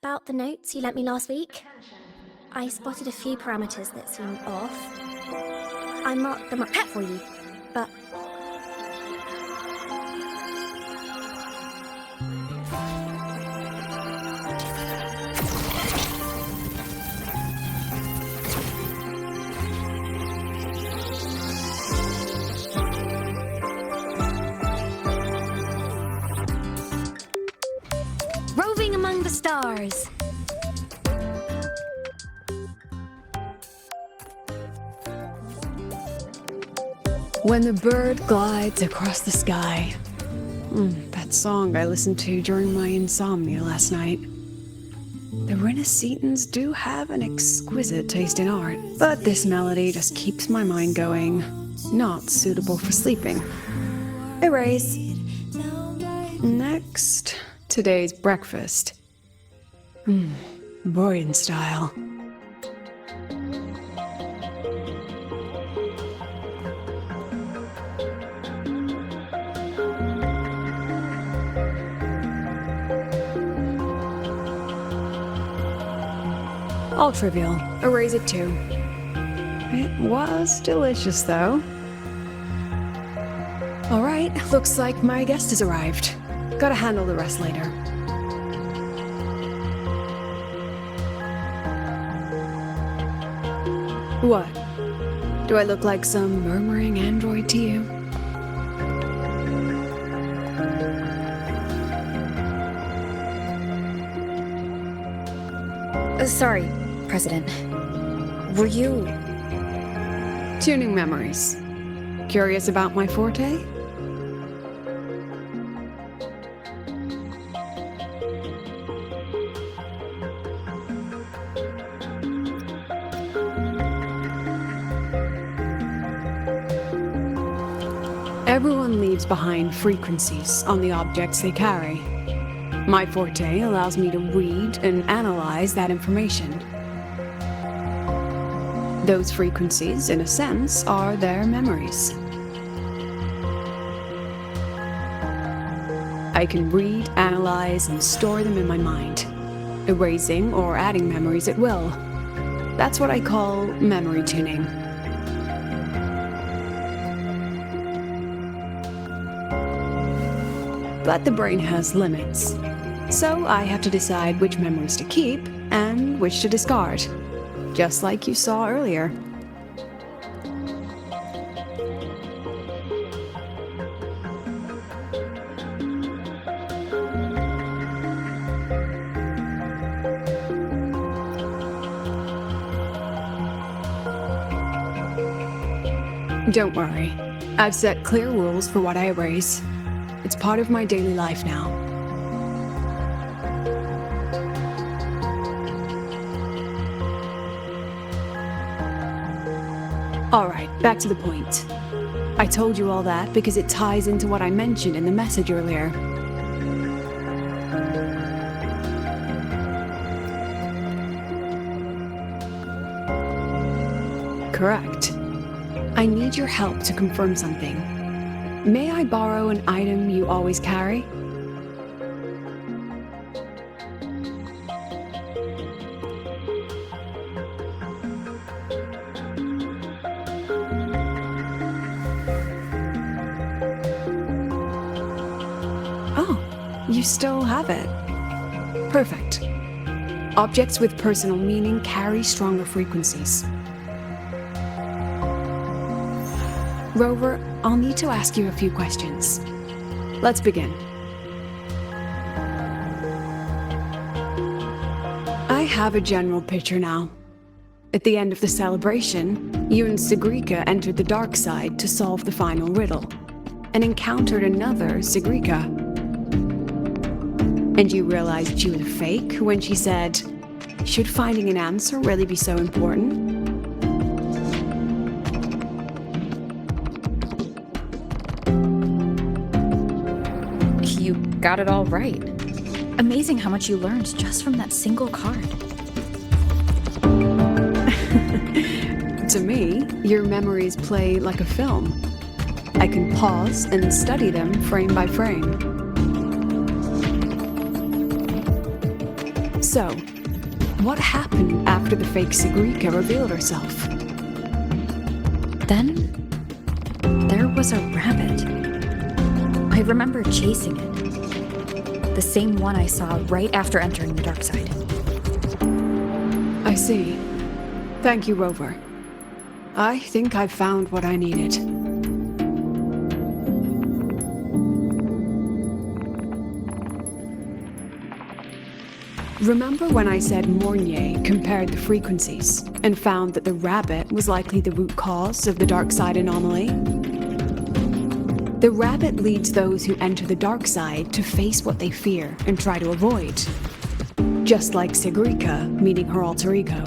About the notes you lent me last week, I spotted a few parameters that seem off. I'm not the pet for you, but... Roving among the stars. When the bird glides across the sky. That song I listened to during my insomnia last night. The Renaissance do have an exquisite taste in art, but this melody just keeps my mind going. Not suitable for sleeping. Erase. Next, today's breakfast. Boyan style. All trivial. Erase it too. It was delicious, though. Alright, looks like my guest has arrived. Gotta handle the rest later. What? Do I look like some murmuring android to you? Sorry, President. Were you... Tuning memories. Curious about my forte? Everyone leaves behind frequencies on the objects they carry. My forte allows me to read and analyze that information. Those frequencies, in a sense, are their memories. I can read, analyze, and store them in my mind, erasing or adding memories at will. That's what I call memory tuning. But the brain has limits. So I have to decide which memories to keep and which to discard, just like you saw earlier. Don't worry. I've set clear rules for what I erase. It's part of my daily life now. Alright, back to the point. I told you all that because it ties into what I mentioned in the message earlier. Correct. I need your help to confirm something. May I borrow an item you always carry? Oh, you still have it. Perfect. Objects with personal meaning carry stronger frequencies. Rover, I'll need to ask you a few questions. Let's begin. I have a general picture now. At the end of the celebration, you and Sigrika entered the dark side to solve the final riddle, and encountered another Sigrika. And you realized she was a fake when she said, "Should finding an answer really be so important?" You got it all right. Amazing how much you learned just from that single card. To me, your memories play like a film. I can pause and study them frame by frame. So, what happened after the fake Sigrika revealed herself? Then, there was a rabbit. I remember chasing it. The same one I saw right after entering the dark side. I see. Thank you, Rover. I think I've found what I needed. Remember when I said Mornier compared the frequencies and found that the rabbit was likely the root cause of the dark side anomaly? The rabbit leads those who enter the dark side to face what they fear and try to avoid. Just like Sigrika meeting her alter ego.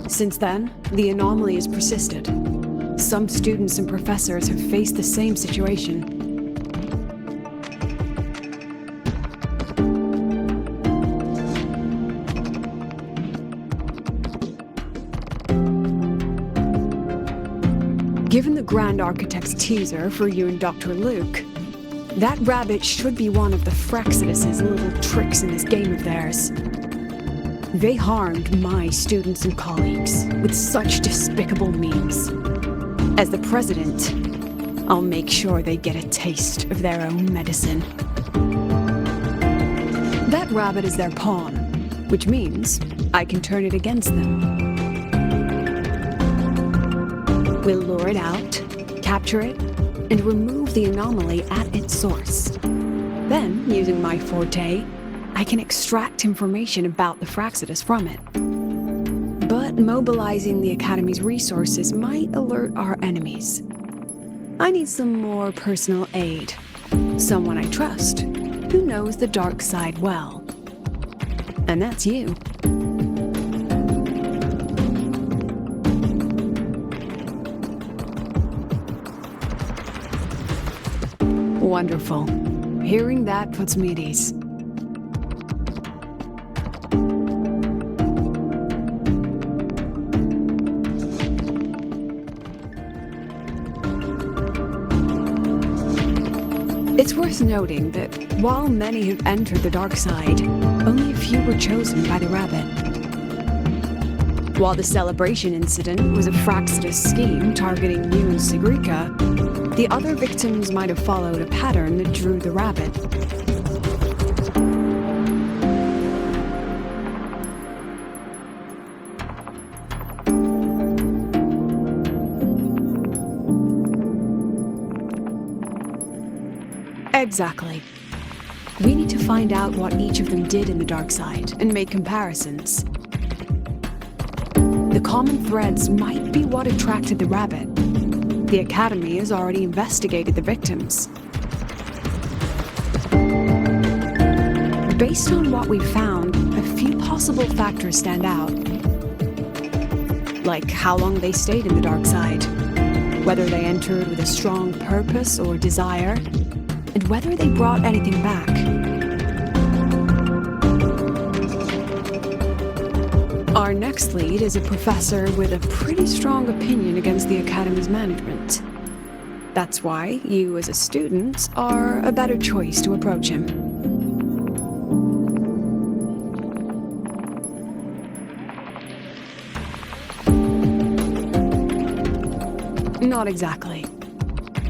Since then, the anomaly has persisted. Some students and professors have faced the same situation. Given the Grand Architect's teaser for you and Dr. Luke, that rabbit should be one of the Fraxidus' little tricks in this game of theirs. They harmed my students and colleagues with such despicable means. As the president, I'll make sure they get a taste of their own medicine. That rabbit is their pawn, which means I can turn it against them. We'll lure it out, capture it, and remove the anomaly at its source. Then, using my forte, I can extract information about the Fraxidus from it. But mobilizing the Academy's resources might alert our enemies. I need some more personal aid. Someone I trust, who knows the dark side well. And that's you. Wonderful. Hearing that puts me at ease. It's worth noting that while many have entered the dark side, only a few were chosen by the rabbit. While the celebration incident was a Fraxidus scheme targeting you and Sigrika, the other victims might have followed a pattern that drew the rabbit. Exactly. We need to find out what each of them did in the dark side and make comparisons. The common threads might be what attracted the rabbit. The Academy has already investigated the victims. Based on what we've found, a few possible factors stand out. Like how long they stayed in the dark side, whether they entered with a strong purpose or desire, and whether they brought anything back. Our next lead is a professor with a pretty strong opinion against the Academy's management. That's why you, as a student, are a better choice to approach him. Not exactly.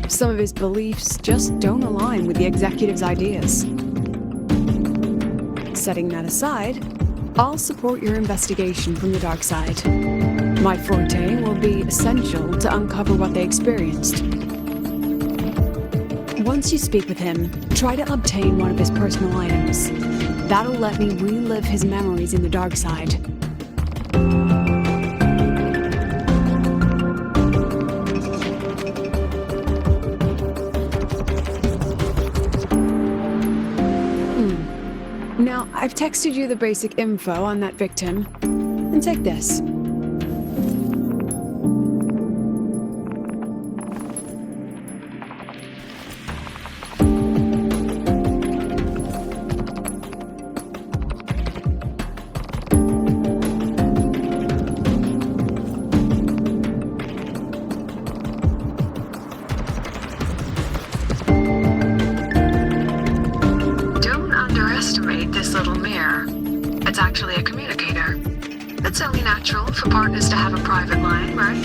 Some of his beliefs just don't align with the executive's ideas. Setting that aside, I'll support your investigation from the dark side. My forte will be essential to uncover what they experienced. Once you speak with him, try to obtain one of his personal items. That'll let me relive his memories in the dark side. Now, I've texted you the basic info on that victim. And take this. Don't underestimate this little mirror. Alright.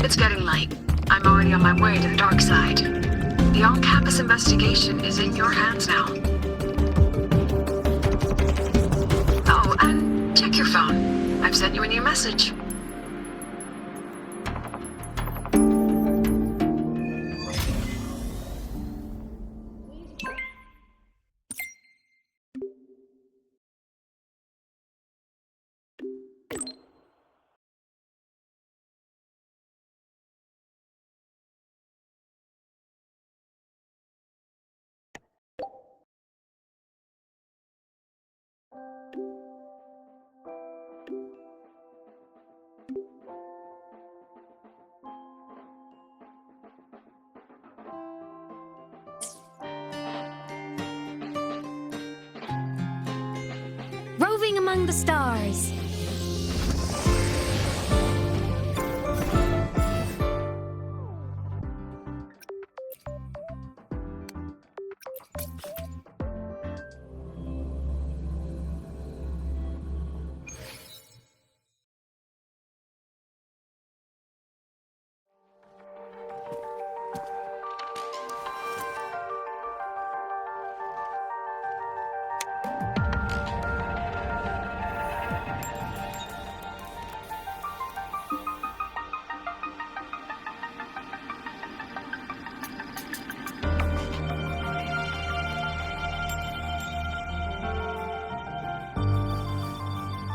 It's getting late. I'm already on my way to the dark side. The on-campus investigation is in your hands now. Oh, and check your phone. I've sent you a new message. Roving among the stars.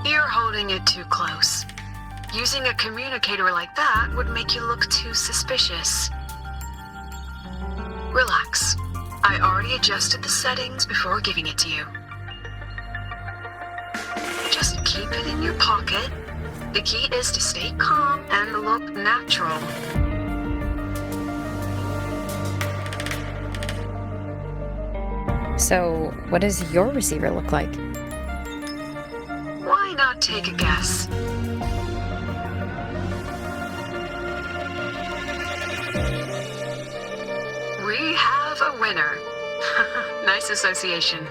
You're holding it too close. Using a communicator like that would make you look too suspicious. Relax. I already adjusted the settings before giving it to you. Just keep it in your pocket. The key is to stay calm and look natural. So, what does your receiver look like? Why not take a guess? We have a winner. Nice association.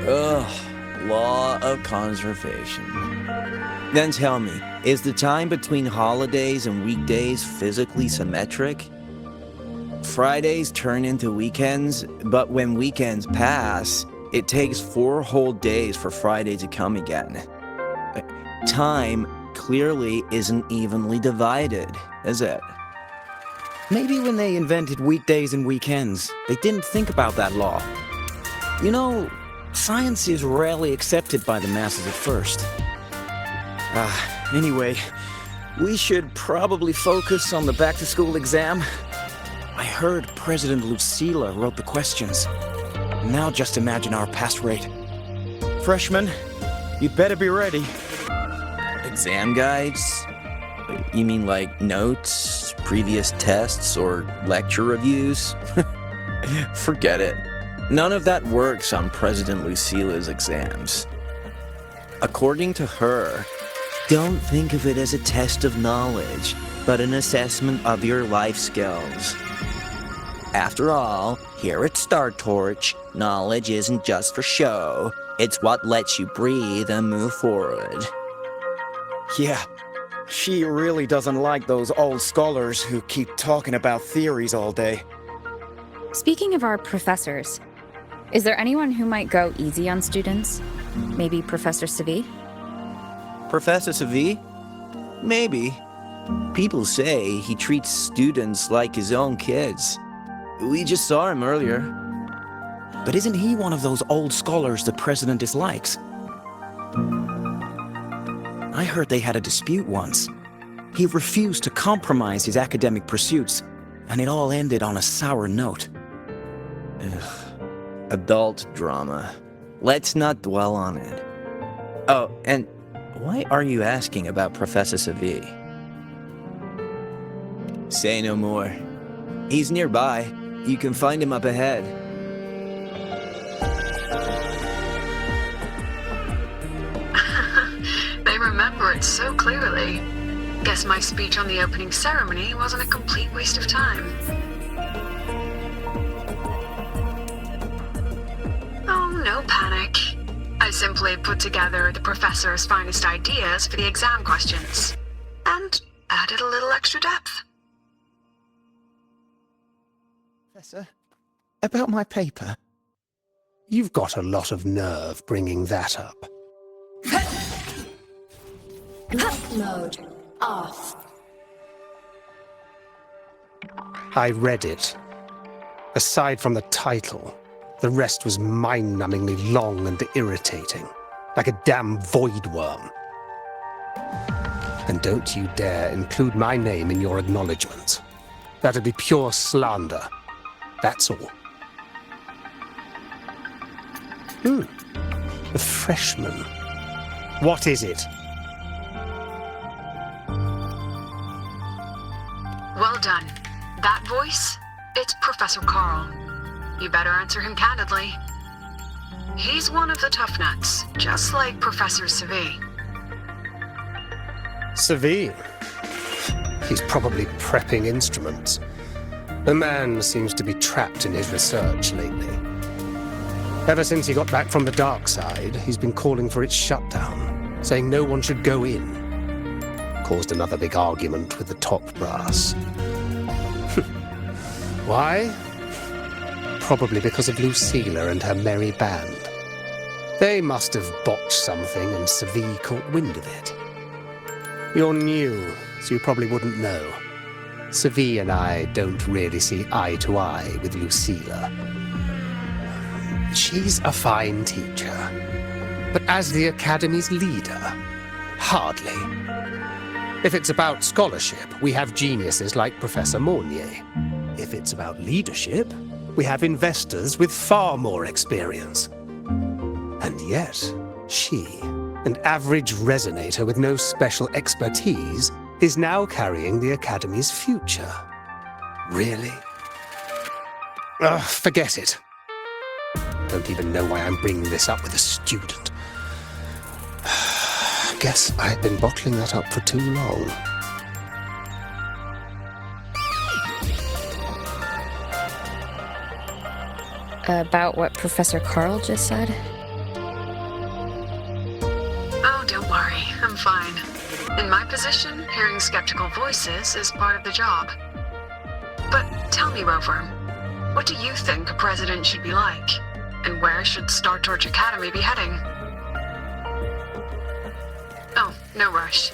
Ugh, law of conservation. Then tell me, is the time between holidays and weekdays physically symmetric? Fridays turn into weekends, but when weekends pass, it takes 4 whole days for Friday to come again. Time clearly isn't evenly divided, is it? Maybe when they invented weekdays and weekends, they didn't think about that law. You know, science is rarely accepted by the masses at first. Anyway, we should probably focus on the back-to-school exam. I heard President Lucilla wrote the questions. Now just imagine our pass rate. Freshmen, you'd better be ready. Exam guides? You mean like notes, previous tests, or lecture reviews? Forget it. None of that works on President Lucilla's exams. According to her, don't think of it as a test of knowledge, but an assessment of your life skills. After all, here at Star Torch, knowledge isn't just for show. It's what lets you breathe and move forward. Yeah, she really doesn't like those old scholars who keep talking about theories all day. Speaking of our professors, is there anyone who might go easy on students? Maybe Professor Savi? Professor Savi? Maybe. People say he treats students like his own kids. We just saw him earlier. But isn't he one of those old scholars the president dislikes? I heard they had a dispute once. He refused to compromise his academic pursuits, and it all ended on a sour note. Ugh. Adult drama. Let's not dwell on it. Oh, and why are you asking about Professor Savi? Say no more. He's nearby. You can find him up ahead. They remember it so clearly. Guess my speech on the opening ceremony wasn't a complete waste of time. Oh, no panic. I simply put together the professor's finest ideas for the exam questions, and added a little extra depth. Professor, about my paper. You've got a lot of nerve bringing that up. Mode off. I read it. Aside from the title, the rest was mind-numbingly long and irritating, like a damn void worm. And don't you dare include my name in your acknowledgements. That'd be pure slander. That's all. The freshman. What is it? Well done. That voice? It's Professor Carl. You better answer him candidly. He's one of the tough nuts, just like Professor Savi. Savi? He's probably prepping instruments. The man seems to be trapped in his research lately. Ever since he got back from the dark side, he's been calling for its shutdown, saying no one should go in. Caused another big argument with the top brass. Why? Probably because of Lucilla and her merry band. They must have botched something and Savi caught wind of it. You're new, so you probably wouldn't know. Savi and I don't really see eye to eye with Lucilla. She's a fine teacher, but as the Academy's leader, hardly. If it's about scholarship, we have geniuses like Professor Mornier. If it's about leadership, we have investors with far more experience. And yet, she, an average resonator with no special expertise, is now carrying the Academy's future. Really? Ugh, forget it. Don't even know why I'm bringing this up with a student. Guess I've been bottling that up for too long. About what Professor Carl just said? Oh, don't worry. I'm fine. In my position, hearing skeptical voices is part of the job. But tell me, Rover, what do you think a president should be like? And where should Star Torch Academy be heading? Oh, no rush.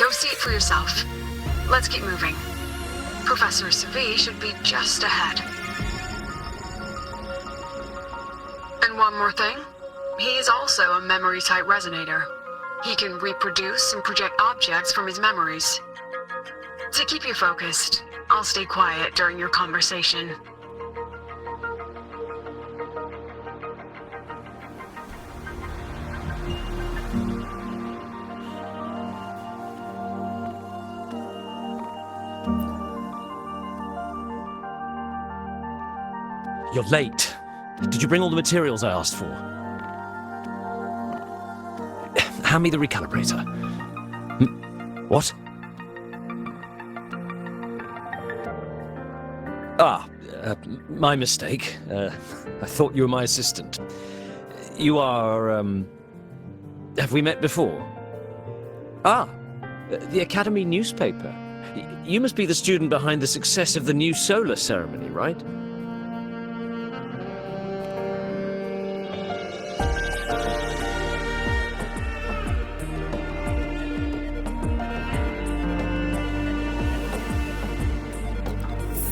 Go see it for yourself. Let's keep moving. Professor Savi should be just ahead. And one more thing. He's also a memory-type resonator. He can reproduce and project objects from his memories. To keep you focused, I'll stay quiet during your conversation. You're late. Did you bring all the materials I asked for? Hand me the recalibrator. What? My mistake. I thought you were my assistant. You are, have we met before? The Academy newspaper. You must be the student behind the success of the new solar ceremony, right?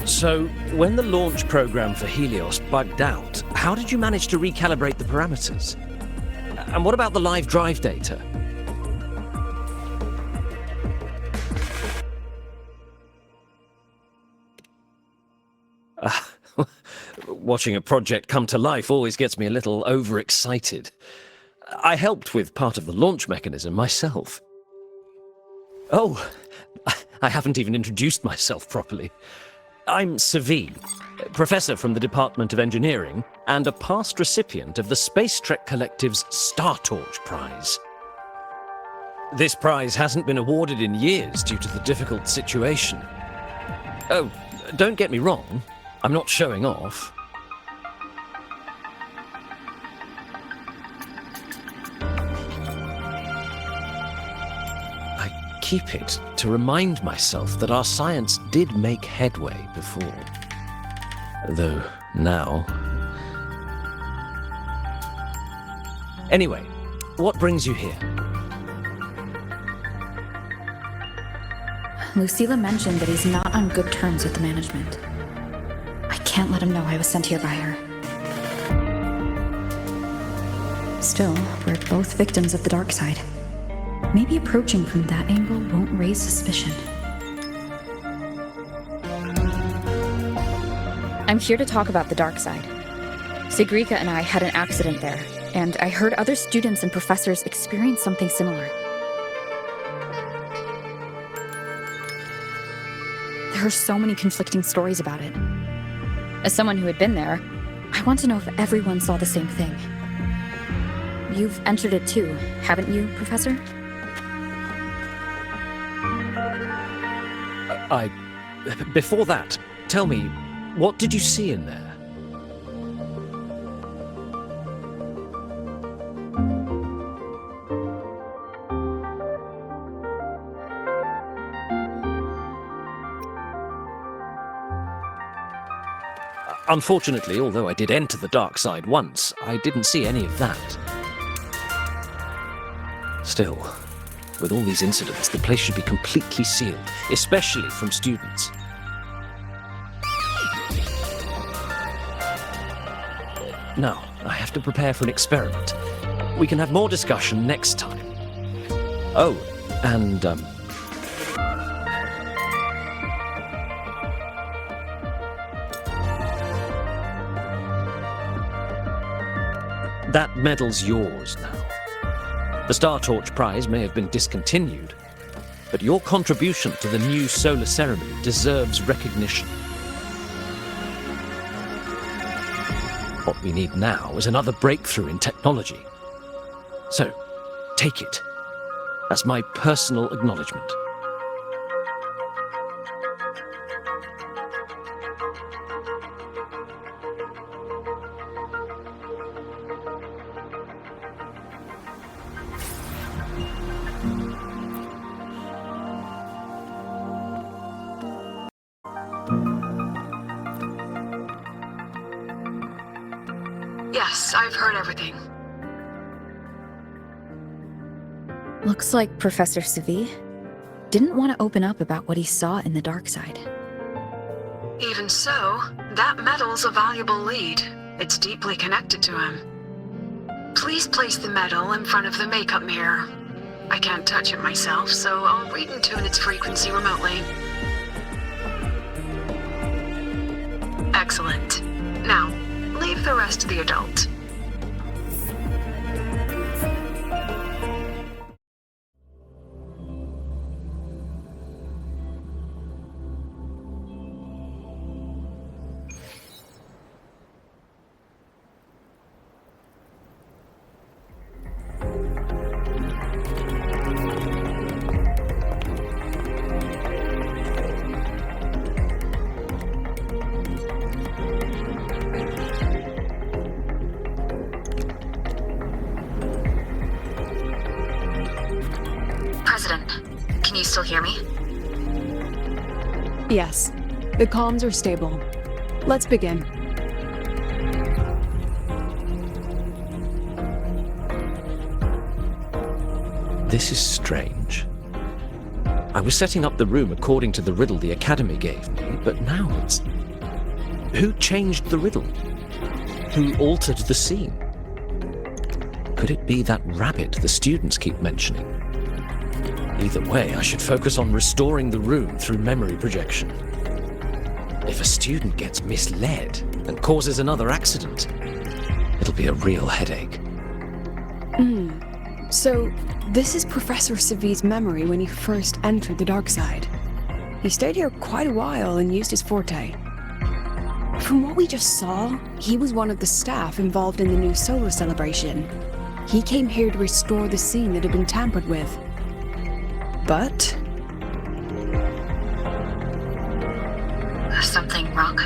So, when the launch program for Helios bugged out, how did you manage to recalibrate the parameters? And what about the live drive data? Watching a project come to life always gets me a little overexcited. I helped with part of the launch mechanism myself. Oh, I haven't even introduced myself properly. I'm Savi, professor from the Department of Engineering and a past recipient of the Space Trek Collective's Star Torch Prize. This prize hasn't been awarded in years due to the difficult situation. Oh, don't get me wrong. I'm not showing off. I keep it to remind myself that our science did make headway before. Though now... Anyway, what brings you here? Lucilla mentioned that he's not on good terms with the management. I can't let him know I was sent here by her. Still, we're both victims of the dark side. Maybe approaching from that angle won't raise suspicion. I'm here to talk about the dark side. Sigrika and I had an accident there, and I heard other students and professors experience something similar. There are so many conflicting stories about it. As someone who had been there, I want to know if everyone saw the same thing. You've entered it too, haven't you, Professor? Before that, tell me, what did you see in there? Unfortunately, although I did enter the dark side once, I didn't see any of that. Still, with all these incidents, the place should be completely sealed, especially from students. Now, I have to prepare for an experiment. We can have more discussion next time. Oh, and, that medal's yours now. The Star Torch prize may have been discontinued, but your contribution to the new solar ceremony deserves recognition. What we need now is another breakthrough in technology. So, take it. That's my personal acknowledgement. Yes, I've heard everything. Looks like Professor Savi didn't want to open up about what he saw in the dark side. Even so, that medal's a valuable lead. It's deeply connected to him. Please place the medal in front of the makeup mirror. I can't touch it myself, so I'll read and tune its frequency remotely. Excellent. Now, leave the rest to the adult. President, can you still hear me? Yes, the comms are stable. Let's begin. This is strange. I was setting up the room according to the riddle the Academy gave me, but now it's... Who changed the riddle? Who altered the scene? Could it be that rabbit the students keep mentioning? Either way, I should focus on restoring the room through memory projection. If a student gets misled and causes another accident, it'll be a real headache. So, this is Professor Savi's memory when he first entered the dark side. He stayed here quite a while and used his forte. From what we just saw, he was one of the staff involved in the new solar celebration. He came here to restore the scene that had been tampered with. But Something wrong?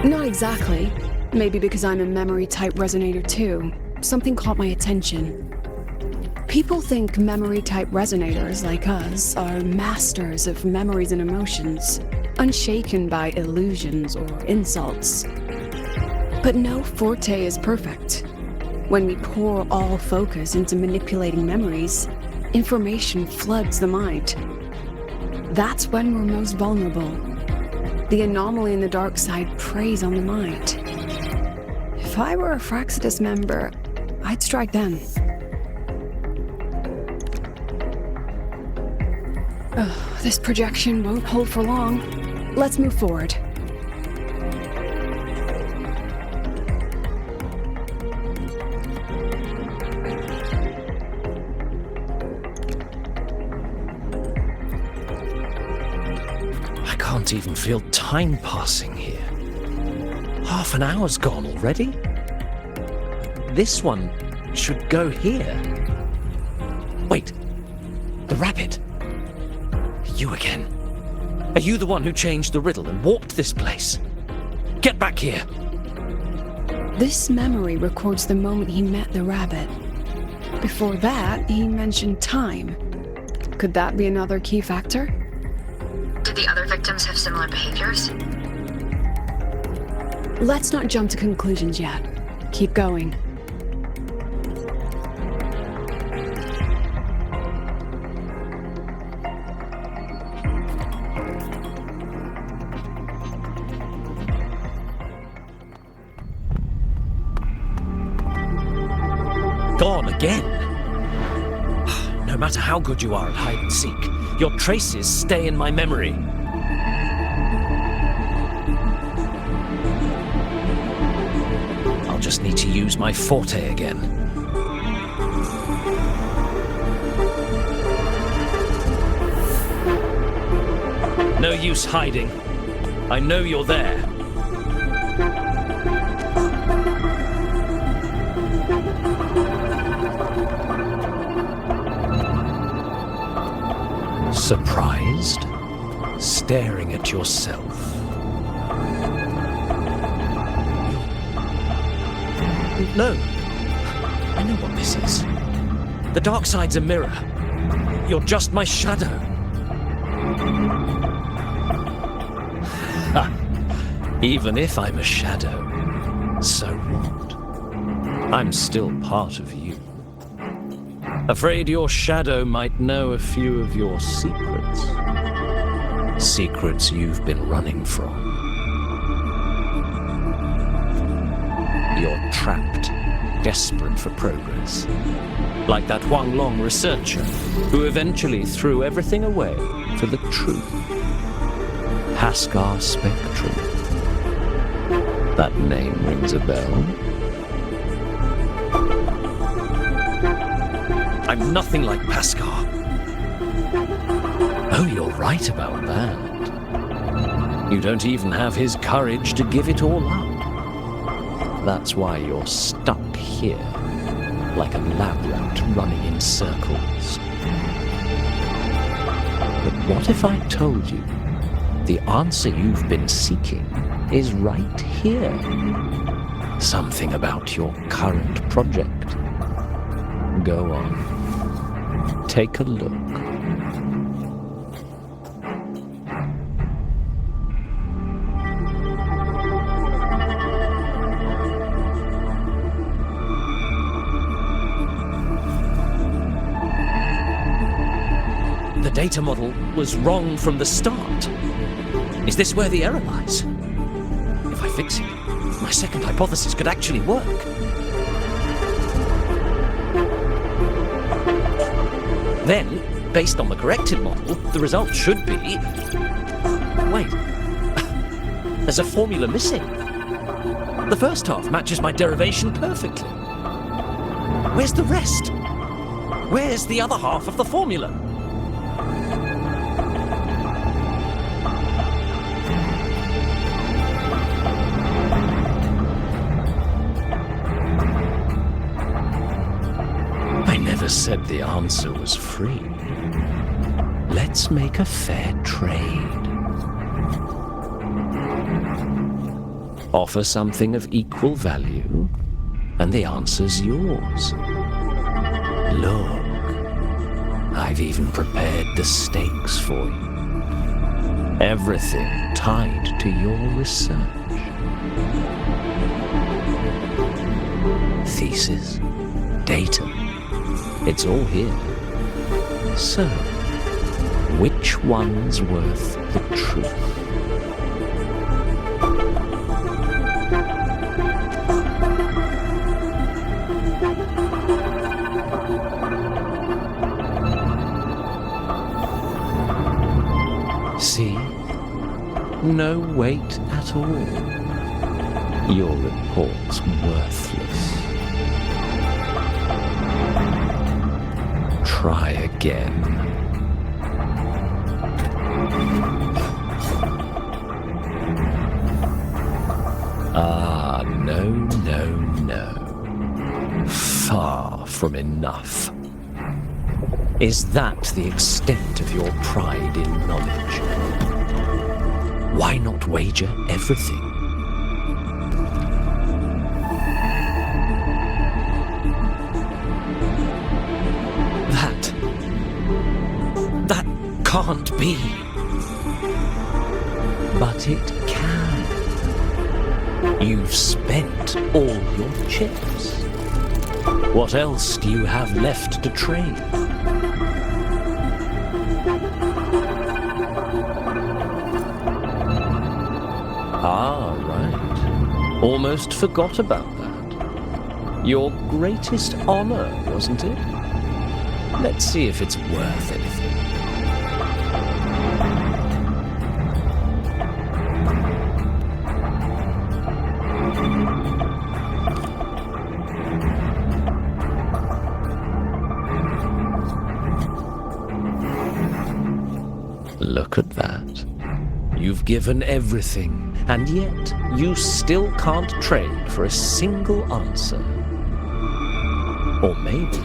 not exactly. Maybe because I'm a memory-type resonator too. Something caught my attention. People think memory-type resonators like us are masters of memories and emotions, unshaken by illusions or insults. But no forte is perfect. When we pour all focus into manipulating memories, information floods the mind. That's when we're most vulnerable. The anomaly in the dark side preys on the mind. If I were a Fraxidus member, I'd strike then. Ugh, this projection won't hold for long. Let's move forward. I can't even feel time passing here. Half an hour's gone already? This one should go here. Wait, the rabbit. You again. Are you the one who changed the riddle and warped this place? Get back here. This memory records the moment he met the rabbit. Before that, he mentioned time. Could that be another key factor? Did the other victims have similar behaviors? Let's not jump to conclusions yet. Keep going. Gone again. No matter how good you are at hide and seek, your traces stay in my memory. I'll just need to use my forte again. No use hiding. I know you're there. Surprised? Staring at yourself. No. I know what this is. The dark side's a mirror. You're just my shadow. Ha! Even if I'm a shadow, so what? I'm still part of you. Afraid your shadow might know a few of your secrets. Secrets you've been running from. You're trapped, desperate for progress. Like that Huang Long researcher who eventually threw everything away for the truth. Haskar Spectrum. That name rings a bell. I'm nothing like Paskar. Oh, you're right about that. You don't even have his courage to give it all up. That's why you're stuck here, like a lab rat running in circles. But what if I told you the answer you've been seeking is right here? Something about your current project. Go on. Take a look. The data model was wrong from the start. Is this where the error lies? If I fix it, my second hypothesis could actually work. Then, based on the corrected model, the result should be... Wait. There's a formula missing. The first half matches my derivation perfectly. Where's the rest? Where's the other half of the formula? said the answer was free. Let's make a fair trade. Offer something of equal value, and the answer's yours. Look, I've even prepared the stakes for you. Everything tied to your research. Thesis, data, it's all here. So, which one's worth the truth? See? No weight at all. Your report's worthless. Try again. Ah, no, no, no. Far from enough. Is that the extent of your pride in knowledge? Why not wager everything? That can't be. But it can. You've spent all your chips. What else do you have left to trade? Ah, right. Almost forgot about that. Your greatest honor, wasn't it? Let's see if it's worth anything. Look at that. You've given everything, and yet you still can't trade for a single answer. Or maybe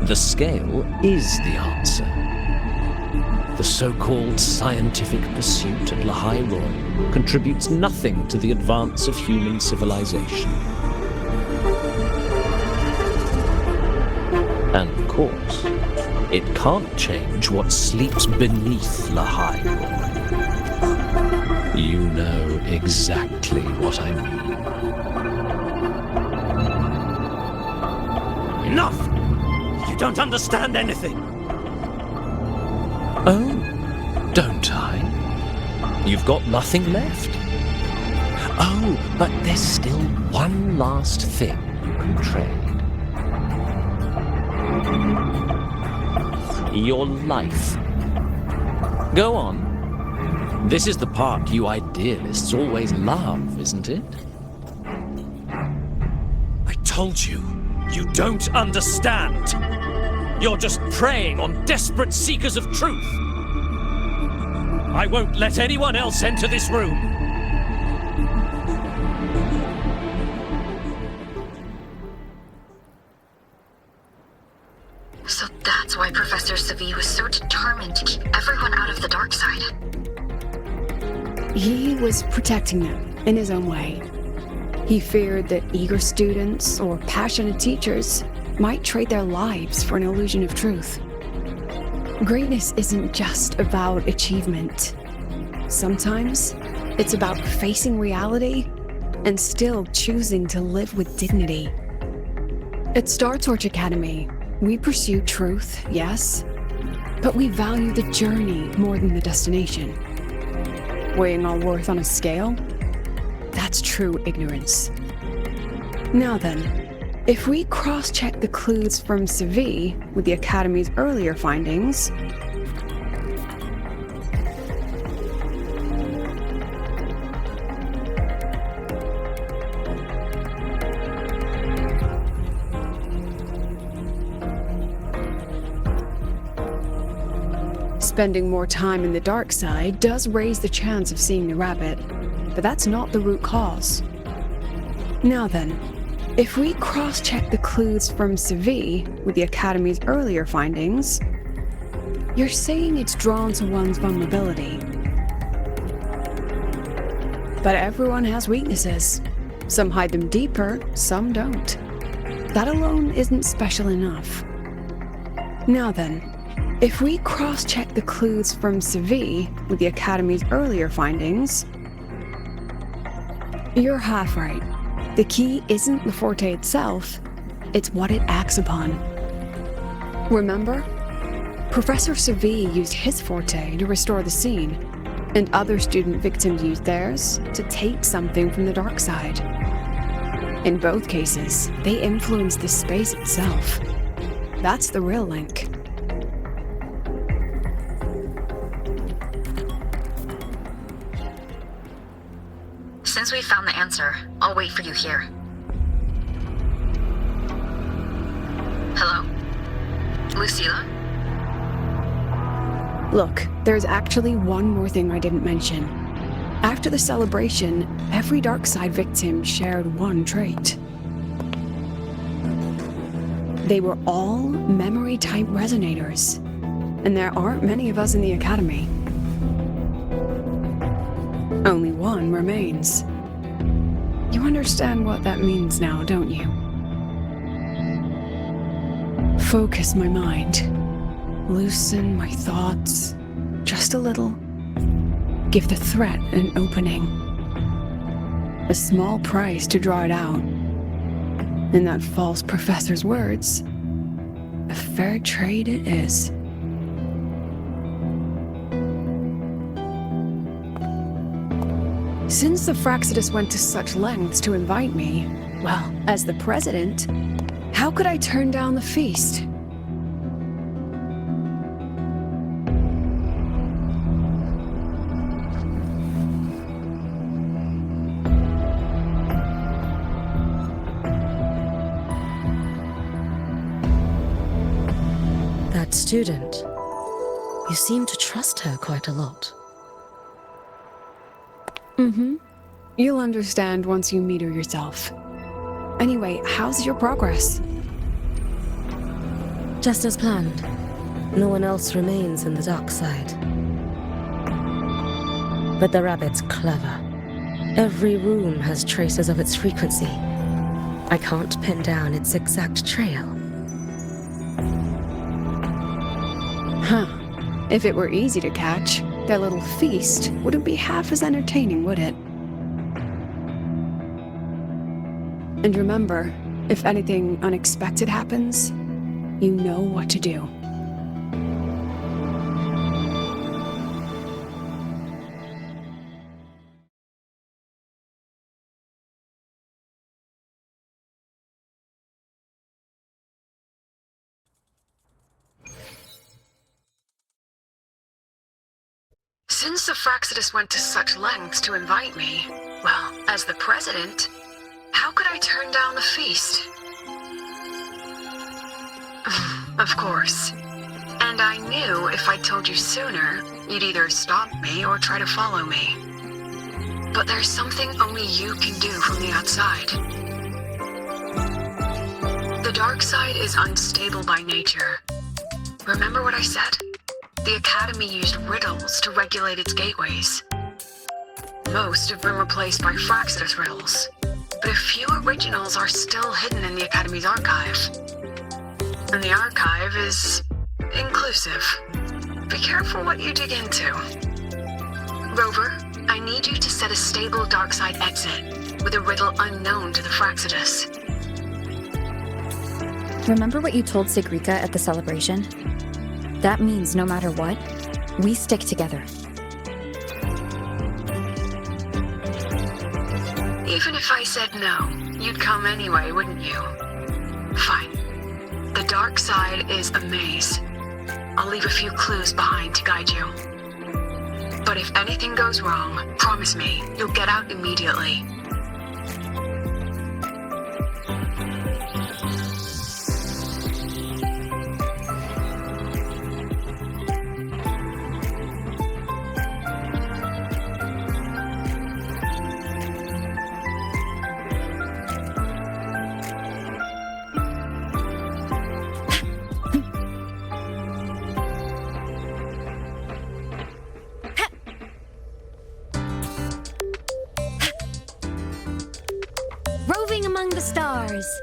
the scale is the answer. The so-called scientific pursuit at Lahai-roi contributes nothing to the advance of human civilization. And of course, it can't change what sleeps beneath Lahai-roi. You know exactly what I mean. Enough! You don't understand anything! Oh, don't I? You've got nothing left. Oh, but there's still one last thing you can trade. Your life. Go on. This is the part you idealists always love, isn't it? I told you, you don't understand! You're just preying on desperate seekers of truth! I won't let anyone else enter this room! So that's why Professor Savi was so determined to keep everyone out of the dark side. He was protecting them in his own way. He feared that eager students or passionate teachers might trade their lives for an illusion of truth. Greatness isn't just about achievement. Sometimes it's about facing reality and still choosing to live with dignity. At Star Torch Academy, we pursue truth, yes, but we value the journey more than the destination. Weighing our worth on a scale? That's true ignorance. Now then, if we cross-check the clues from Savi with the Academy's earlier findings, spending more time in the dark side does raise the chance of seeing the rabbit, but that's not the root cause. Now then, If we cross-check the clues from Seville with the Academy's earlier findings, you're saying it's drawn to one's vulnerability. But everyone has weaknesses. Some hide them deeper, some don't. That alone isn't special enough. Now then, if we cross-check the clues from Seville with the Academy's earlier findings, you're half right. The key isn't the forte itself, it's what it acts upon. Remember? Professor Seville used his forte to restore the scene, and other student victims used theirs to take something from the dark side. In both cases, they influenced the space itself. That's the real link. Since we found the answer, I'll wait for you here. Hello? Lucilla? Look, there's actually one more thing I didn't mention. After the celebration, every dark side victim shared one trait. They were all memory-type resonators, and there aren't many of us in the Academy. Only one remains. You understand what that means now, don't you? Focus my mind. Loosen my thoughts. Just a little. Give the threat an opening. A small price to draw it out. In that false professor's words, a fair trade it is. Since the Fraxidus went to such lengths to invite me, well, as the president, how could I turn down the feast? That student, you seem to trust her quite a lot. You'll understand once you meet her yourself. Anyway, how's your progress? Just as planned. No one else remains in the dark side. But the rabbit's clever. Every room has traces of its frequency. I can't pin down its exact trail. Huh. If it were easy to catch, that little feast wouldn't be half as entertaining, would it? And remember, if anything unexpected happens, you know what to do. Since the Fraxidus went to such lengths to invite me, well, as the president, how could I turn down the feast? Of course. And I knew if I told you sooner, you'd either stop me or try to follow me. But there's something only you can do from the outside. The dark side is unstable by nature. Remember what I said? The Academy used riddles to regulate its gateways. Most have been replaced by Fraxidus riddles, but a few originals are still hidden in the Academy's archive. And the archive is inclusive. Be careful what you dig into. Rover, I need you to set a stable dark side exit with a riddle unknown to the Fraxidus. Remember what you told Sigrika at the celebration? That means no matter what, we stick together. Even if I said no, you'd come anyway, wouldn't you? Fine. The dark side is a maze. I'll leave a few clues behind to guide you. But if anything goes wrong, promise me, you'll get out immediately. stars.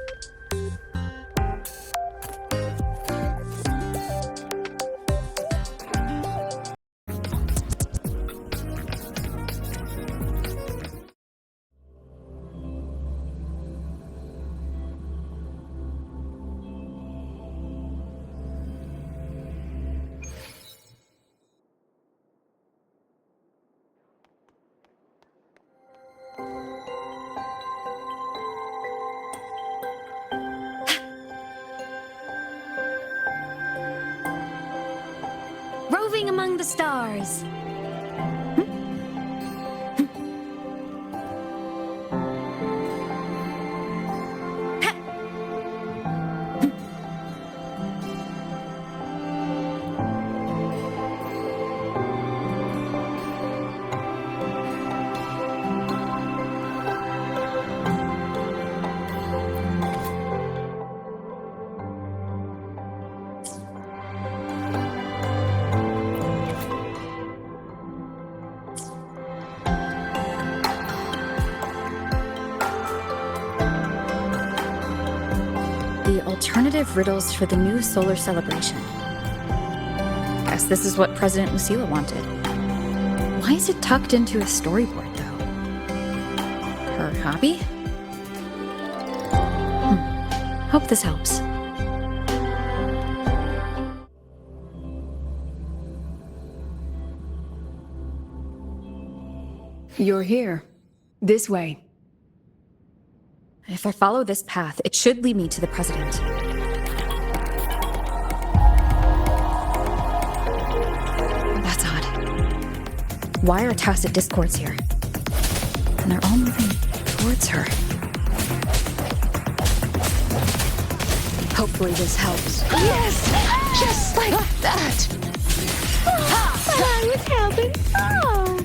Roving among the stars. The alternative riddles for the new solar celebration. Guess this is what President Lucila wanted. Why is it tucked into a storyboard, though? Her hobby? Hope this helps. You're here. This way. If I follow this path, it should lead me to the president. That's odd. Why are tacit discords here? And they're all moving towards her. Hopefully this helps. Yes! Just like that! I was helping. Oh.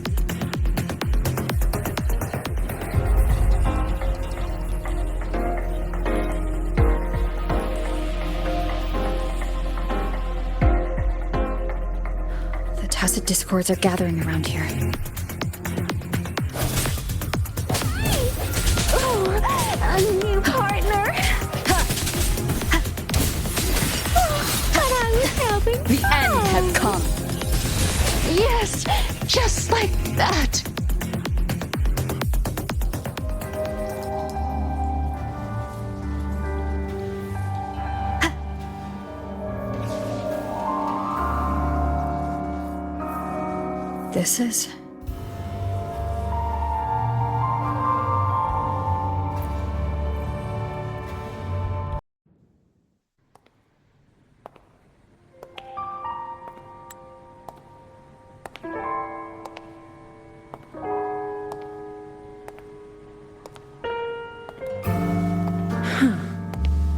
The tacit discords are gathering around here. Oh, a new partner. But I was helping. The end has come. Yes! Just like that! This is...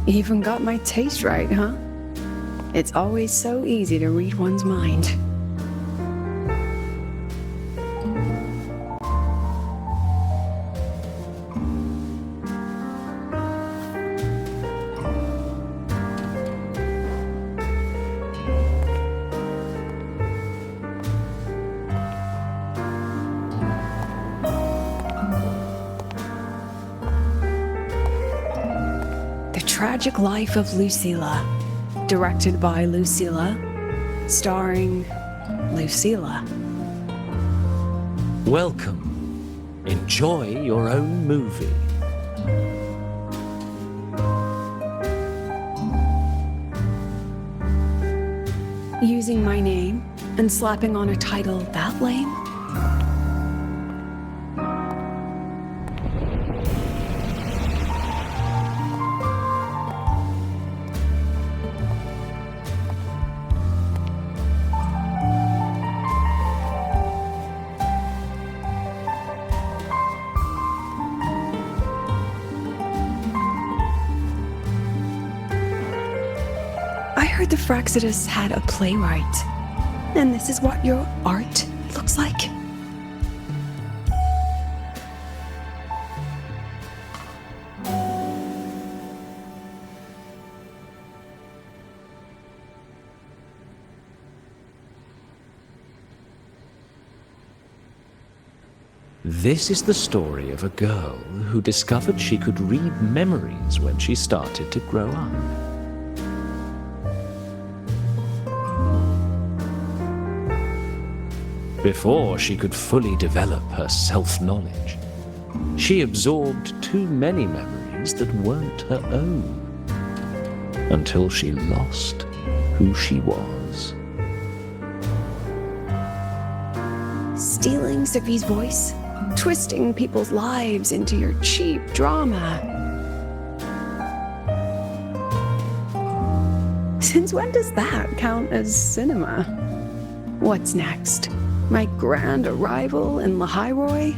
Even got my taste right, huh? It's always so easy to read one's mind. The Tragic Life of Lucila, directed by Lucila, starring Lucila. Welcome. Enjoy your own movie. Using my name and slapping on a title that lame? I heard the Fraxidus had a playwright. And this is what your art looks like? This is the story of a girl who discovered she could read memories when she started to grow up. Before she could fully develop her self-knowledge, she absorbed too many memories that weren't her own, until she lost who she was. Stealing Sophie's voice, twisting people's lives into your cheap drama. Since when does that count as cinema? What's next? My grand arrival in Lahai-roi?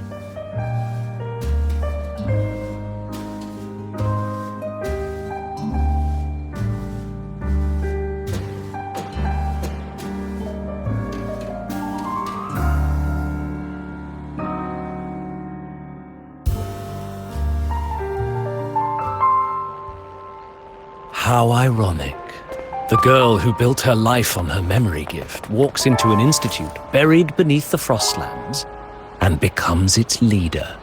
How ironic. The girl who built her life on her memory gift walks into an institute buried beneath the Frostlands and becomes its leader.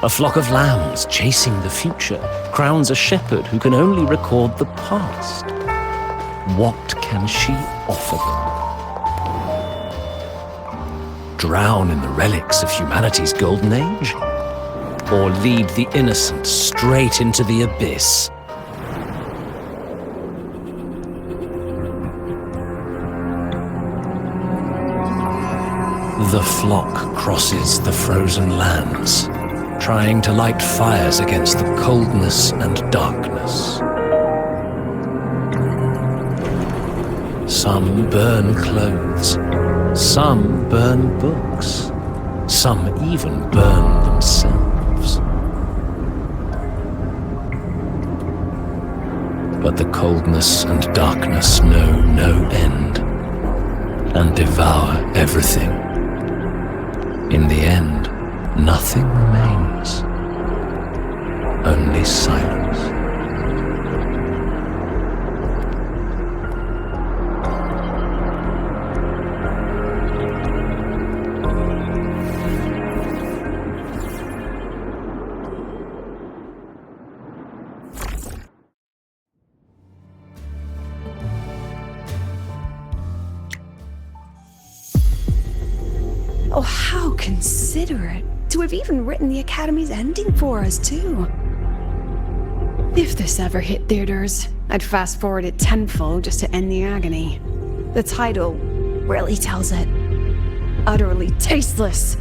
A flock of lambs chasing the future crowns a shepherd who can only record the past. What can she offer them? Drown in the relics of humanity's golden age? Or lead the innocent straight into the abyss? The flock crosses the frozen lands, trying to light fires against the coldness and darkness. Some burn clothes, some burn books, some even burn themselves. But the coldness and darkness know no end, and devour everything. In the end, nothing remains, only silence. Oh, how considerate to have even written the Academy's ending for us, too. If this ever hit theaters, I'd fast forward it tenfold just to end the agony. The title really tells it. Utterly tasteless.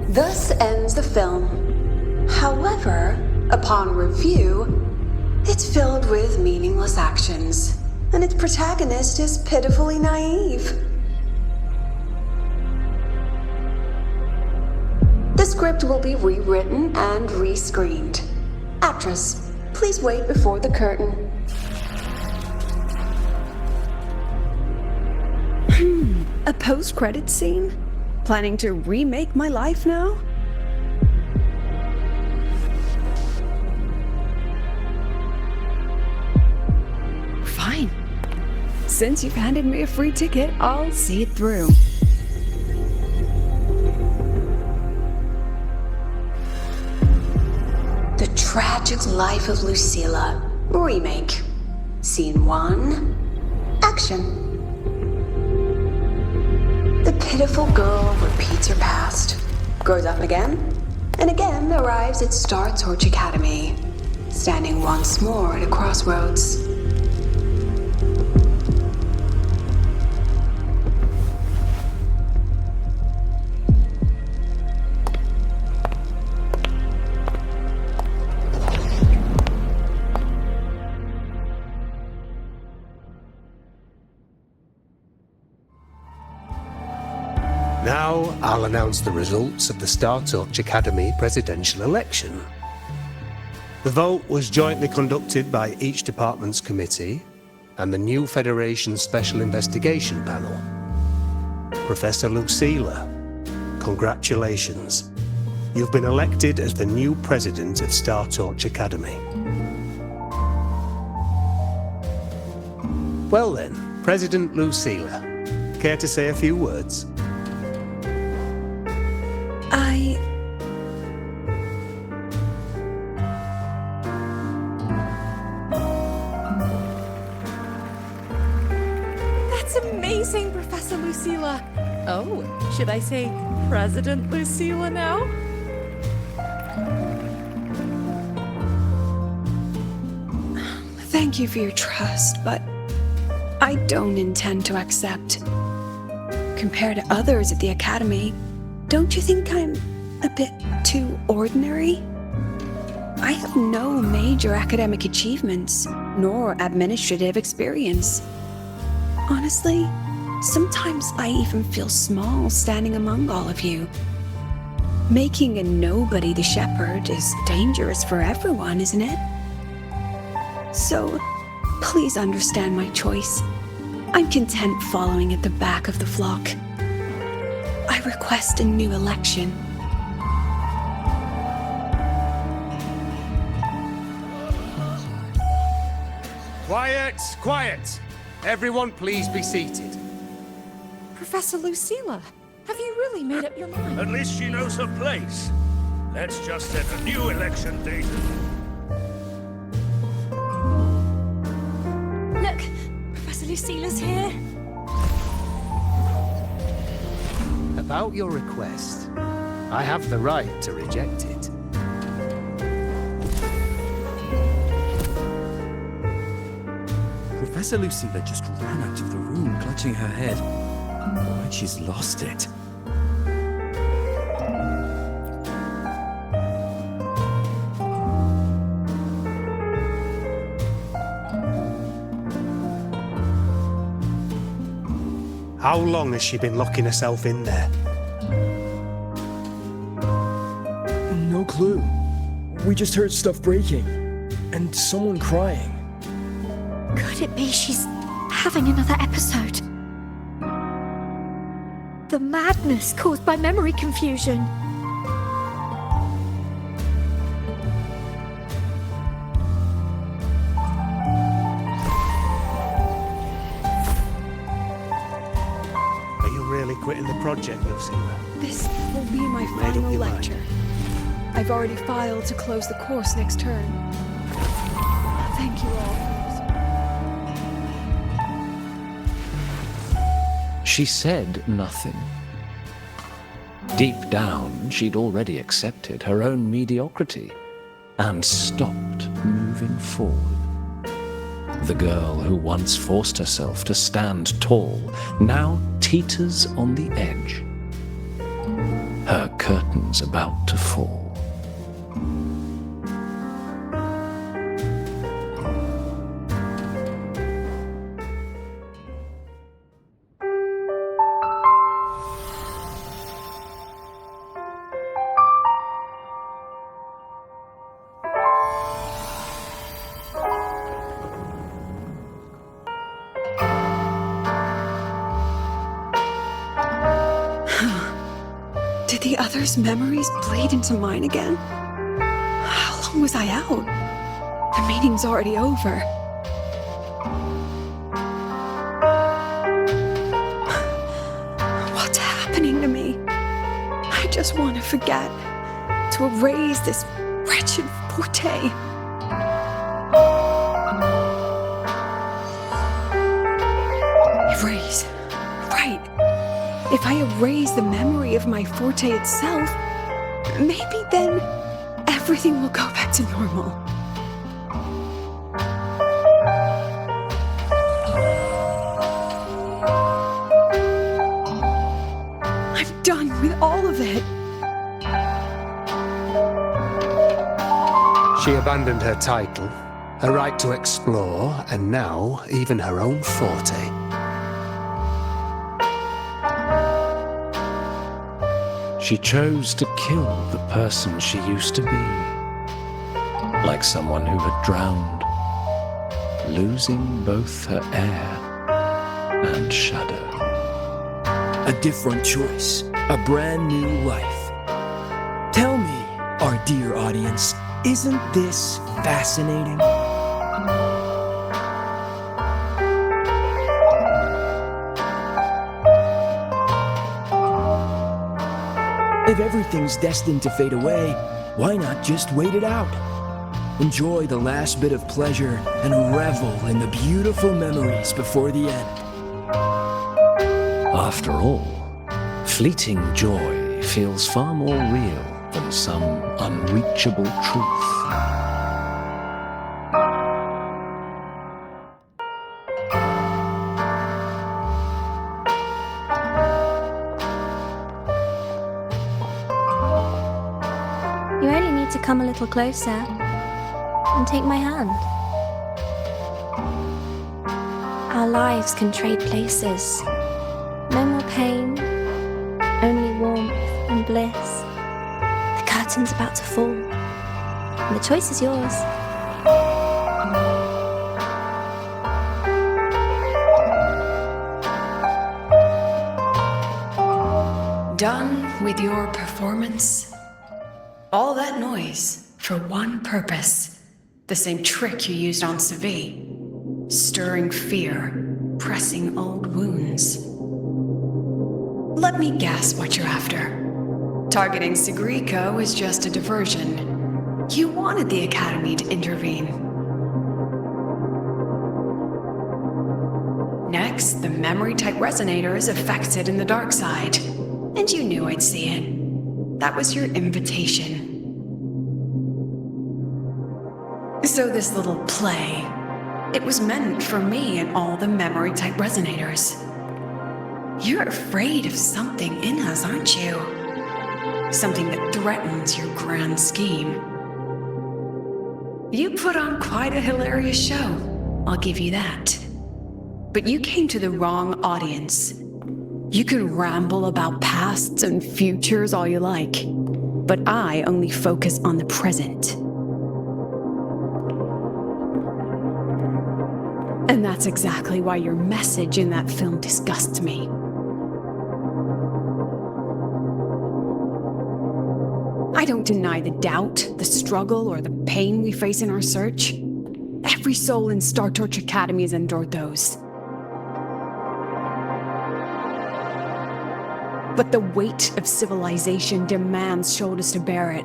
Thus ends the film. However, upon review, it's filled with meaningless actions, and its protagonist is pitifully naive. The script will be rewritten and rescreened. Actress, please wait before the curtain. A post-credit scene? Planning to remake my life now? Fine. Since you've handed me a free ticket, I'll see it through. The Tragic Life of Lucilla. Remake. Scene 1. Action. The pitiful girl repeats her past, grows up again, and again arrives at Star Torch Academy, standing once more at a crossroads. Now, I'll announce the results of the Star Torch Academy presidential election. The vote was jointly conducted by each department's committee and the new Federation Special Investigation Panel. Professor Lucilla, congratulations. You've been elected as the new president of Star Torch Academy. Well then, President Lucilla, care to say a few words? That's amazing, Professor Lucilla. Oh, should I say President Lucilla now? Thank you for your trust, but I don't intend to accept. Compared to others at the Academy, don't you think I'm a bit too ordinary? I have no major academic achievements, nor administrative experience. Honestly, sometimes I even feel small standing among all of you. Making a nobody the shepherd is dangerous for everyone, isn't it? So, please understand my choice. I'm content following at the back of the flock. I request a new election. Quiet, quiet! Everyone please be seated. Professor Lucilla, have you really made up your mind? At least she knows her place. Let's just set a new election date. Look, Professor Lucilla's here. About your request, I have the right to reject it. Professor Lucilla just ran out of the room, clutching her head. Like she's lost it. How long has she been locking herself in there? No clue. We just heard stuff breaking. And someone crying. Could it be she's having another episode? The madness caused by memory confusion. Are you really quitting the project, Lucilla? This will be my final lecture. I've already filed to close the course next term. Thank you all. She said nothing. Deep down, she'd already accepted her own mediocrity and stopped moving forward. The girl who once forced herself to stand tall now teeters on the edge. Her curtains about to fall. Did the others' memories bleed into mine again? How long was I out? The meeting's already over. What's happening to me? I just want to forget, to erase this wretched forte. Erase. Right. If I erase the memory of my forte itself, maybe then everything will go back to normal. I'm done with all of it. She abandoned her title, her right to explore, and now even her own forte. She chose to kill the person she used to be, like someone who had drowned, losing both her air and shadow. A different choice, a brand new life. Tell me, our dear audience, isn't this fascinating? If everything's destined to fade away, why not just wait it out? Enjoy the last bit of pleasure and revel in the beautiful memories before the end. After all, fleeting joy feels far more real than some unreachable truth. You only need to come a little closer and take my hand. Our lives can trade places. No more pain, only warmth and bliss. The curtain's about to fall, and the choice is yours. Done with your performance? All that noise for one purpose. The same trick you used on Savi. Stirring fear, pressing old wounds. Let me guess what you're after. Targeting Sigriko was just a diversion. You wanted the Academy to intervene. Next, the memory-type resonator is affected in the dark side. And you knew I'd see it. That was your invitation. So this little play, it was meant for me and all the memory-type resonators. You're afraid of something in us, aren't you? Something that threatens your grand scheme. You put on quite a hilarious show, I'll give you that. But you came to the wrong audience. You can ramble about pasts and futures all you like, but I only focus on the present. And that's exactly why your message in that film disgusts me. I don't deny the doubt, the struggle, or the pain we face in our search. Every soul in Star Torch Academy has endured those. But the weight of civilization demands shoulders to bear it.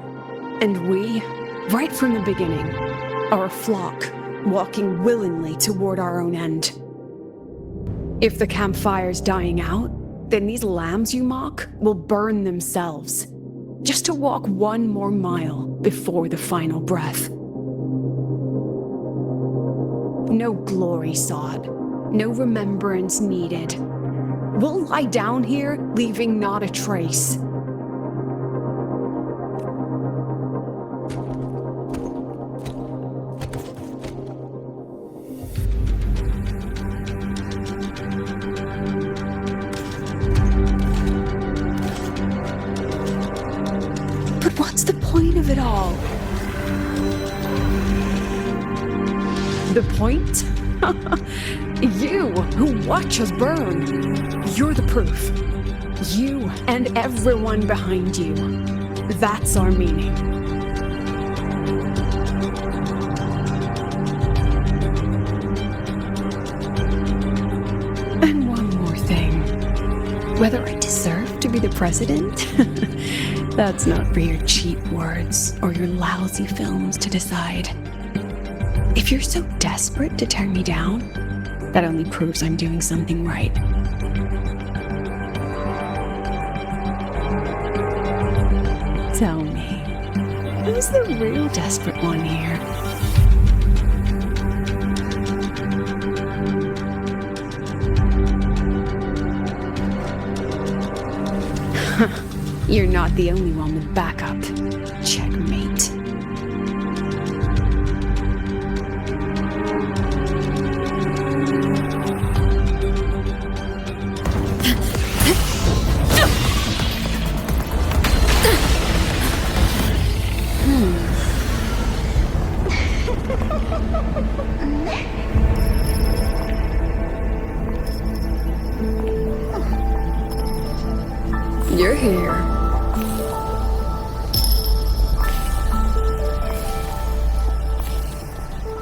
And we, right from the beginning, are a flock, walking willingly toward our own end. If the campfire's dying out, then these lambs you mock will burn themselves, just to walk one more mile before the final breath. No glory sought, no remembrance needed. We'll lie down here, leaving not a trace. But what's the point of it all? The point? You, who watch us burn. You're the proof. You and everyone behind you. That's our meaning. And one more thing. Whether I deserve to be the president? That's not for your cheap words or your lousy films to decide. If you're so desperate to tear me down, that only proves I'm doing something right. Tell me, who's the real desperate one here? You're not the only one with backup. Checkmate. You're here.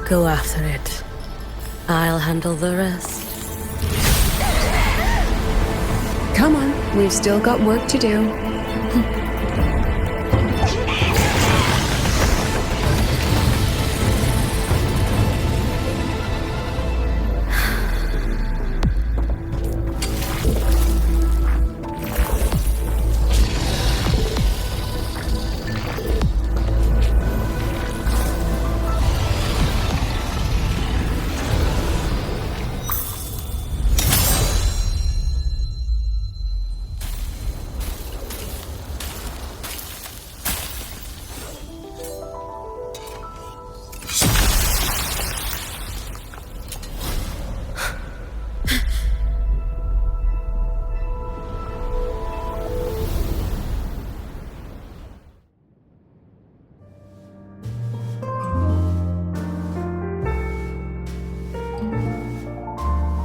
Go after it. I'll handle the rest. Come on, we've still got work to do.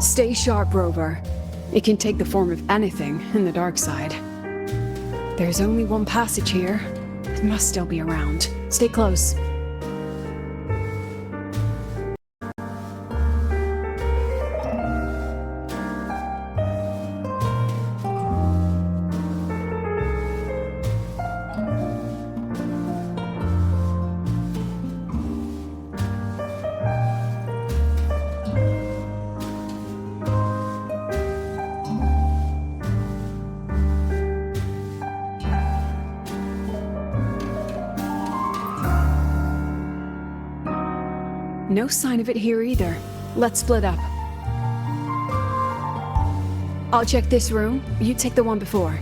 Stay sharp, Rover. It can take the form of anything in the dark side. There's only one passage here. It must still be around. Stay close. No sign of it here either. Let's split up. I'll check this room. You take the one before.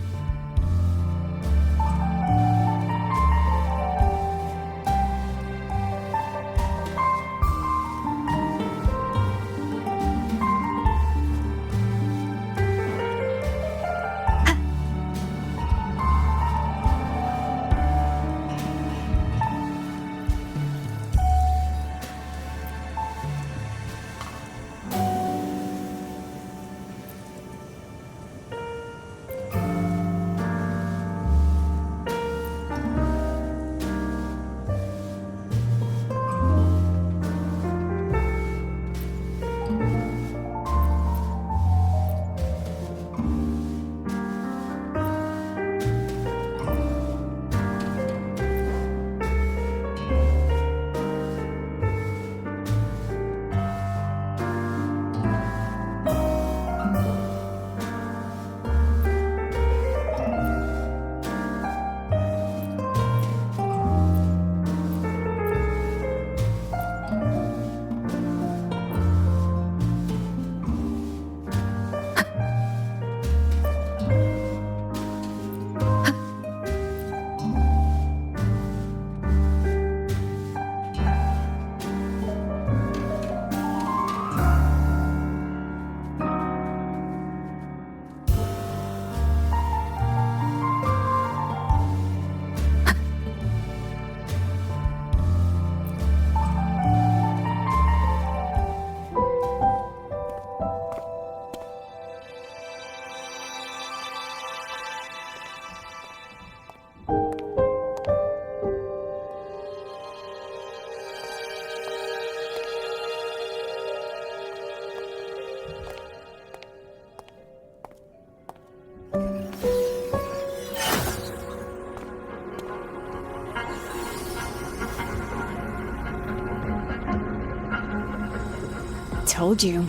Told you.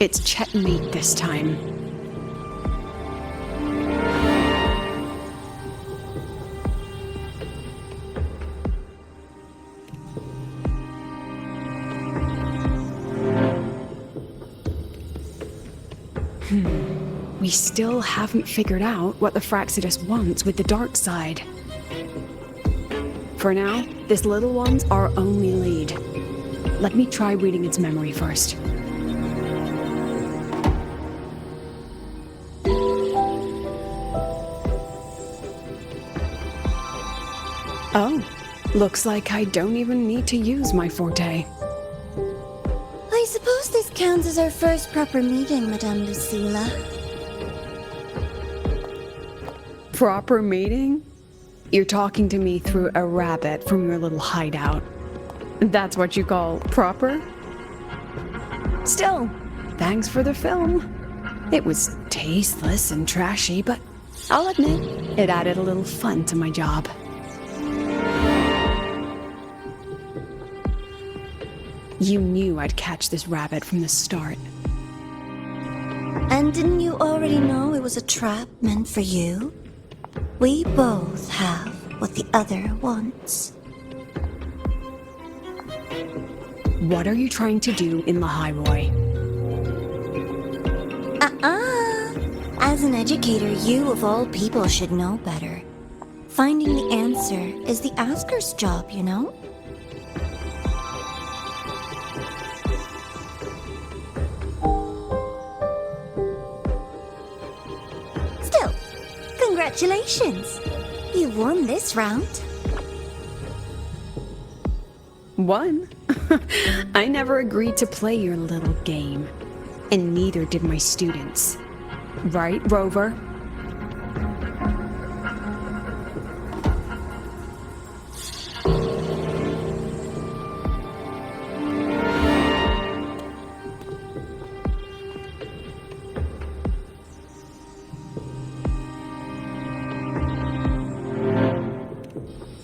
It's checkmate this time. We still haven't figured out what the Fraxidus wants with the dark side. For now, this little one's our only lead. Let me try reading its memory first. Oh, looks like I don't even need to use my forte. I suppose this counts as our first proper meeting, Madame Lucilla. Proper meeting? You're talking to me through a rabbit from your little hideout. That's what you call proper? Still, thanks for the film. It was tasteless and trashy, but I'll admit, it added a little fun to my job. You knew I'd catch this rabbit from the start. And didn't you already know it was a trap meant for you? We both have what the other wants. What are you trying to do in Lahai-roi? As an educator, you of all people should know better. Finding the answer is the asker's job, you know? Still, congratulations! You won this round. Won? I never agreed to play your little game. And neither did my students. Right, Rover?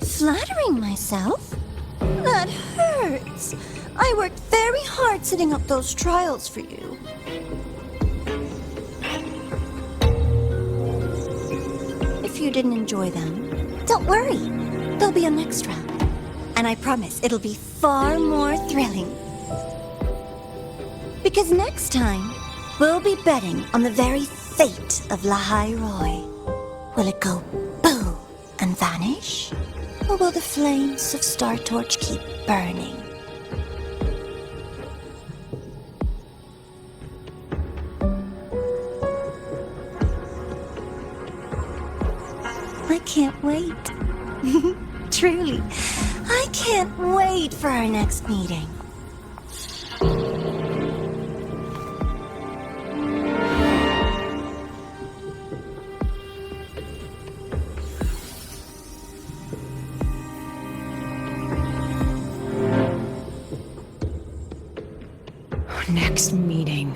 Flattering myself? That hurts. I worked very hard setting up those trials for you. If you didn't enjoy them, don't worry. There'll be a next round. And I promise it'll be far more thrilling. Because next time, we'll be betting on the very fate of Lahai-roi. Will it go boo and vanish? Or will the flames of Star Torch keep burning? I can't wait. Truly, I can't wait for our next meeting. Next meeting.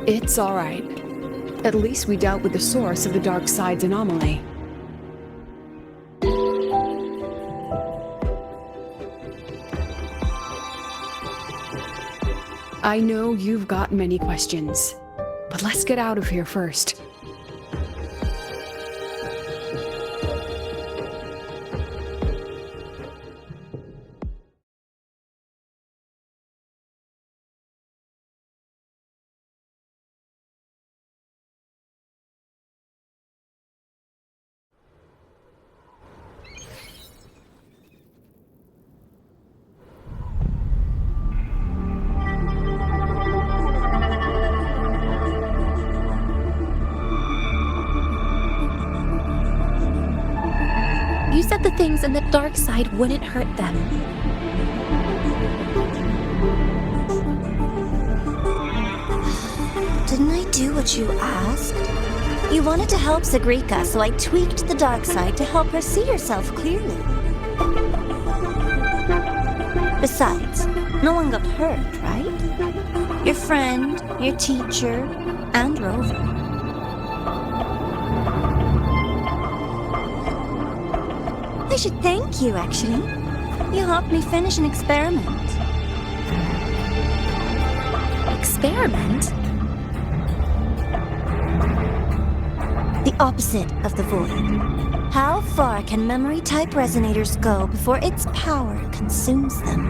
It's all right. At least we dealt with the source of the dark side's anomaly. I know you've got many questions, but let's get out of here first. You said the things in the dark side wouldn't hurt them. Didn't I do what you asked? You wanted to help Zagrika, so I tweaked the dark side to help her see herself clearly. Besides, no one got hurt, right? Your friend, your teacher, and Rover. I should thank you, actually. You helped me finish an experiment. Experiment? The opposite of the void. How far can memory-type resonators go before its power consumes them?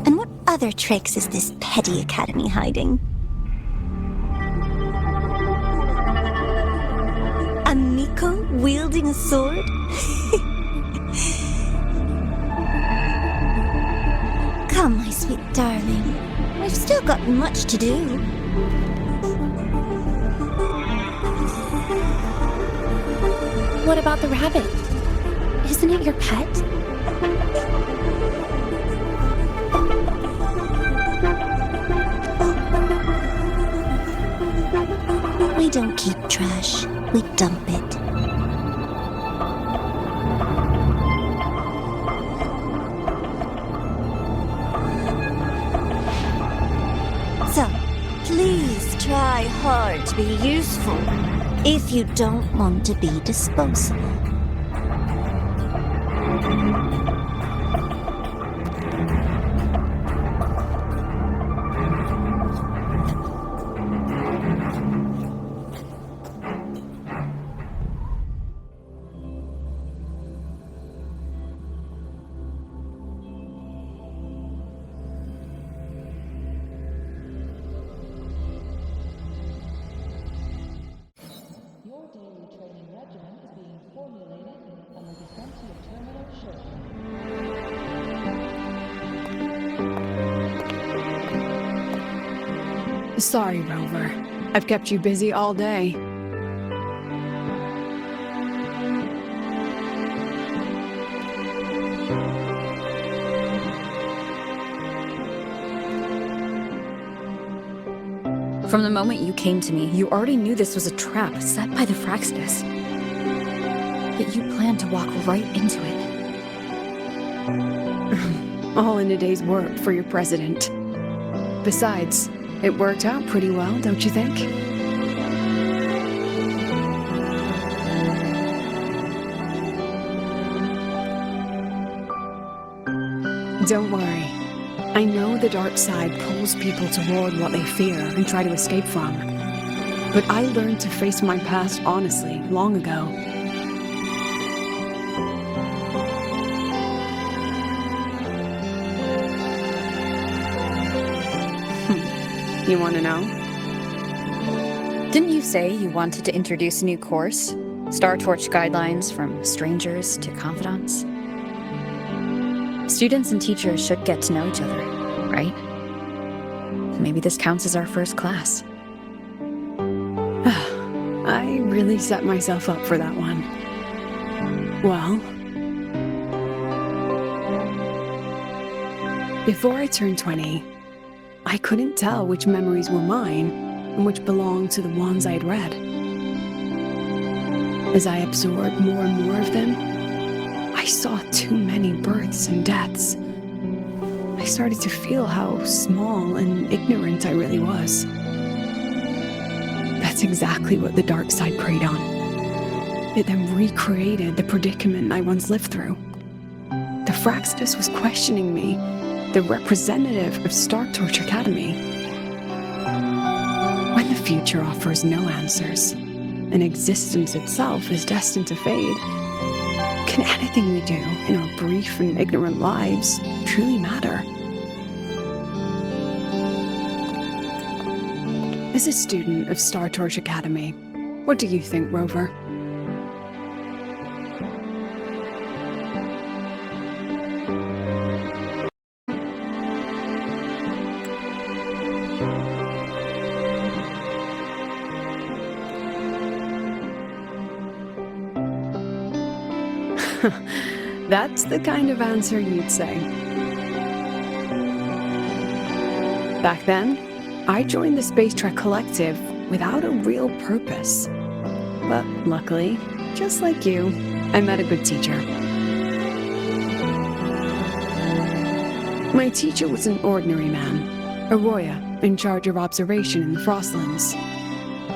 And what other tricks is this petty academy hiding? A Miko wielding a sword? Come, my sweet darling. We've still got much to do. What about the rabbit? Isn't it your pet? We don't keep trash. We dump it. try hard to be useful if you don't want to be disposable. Sorry, Rover. I've kept you busy all day. From the moment you came to me, you already knew this was a trap set by the Fraxidus. Yet you planned to walk right into it. All in a day's work for your president. Besides, it worked out pretty well, don't you think? Don't worry. I know the dark side pulls people toward what they fear and try to escape from. But I learned to face my past honestly long ago. You want to know? Didn't you say you wanted to introduce a new course? Star Torch guidelines from strangers to confidants? Students and teachers should get to know each other, right? Maybe this counts as our first class. I really set myself up for that one. Well, before I turned 20, I couldn't tell which memories were mine and which belonged to the ones I'd read. As I absorbed more and more of them, I saw too many births and deaths. I started to feel how small and ignorant I really was. That's exactly what the dark side preyed on. It then recreated the predicament I once lived through. The Fraxidus was questioning me, the representative of Star Torch Academy. When the future offers no answers, and existence itself is destined to fade, can anything we do in our brief and ignorant lives truly matter? As a student of Star Torch Academy, what do you think, Rover? That's the kind of answer you'd say. Back then, I joined the Space Trek Collective without a real purpose. But luckily, just like you, I met a good teacher. My teacher was an ordinary man, a Roya in charge of observation in the Frostlands.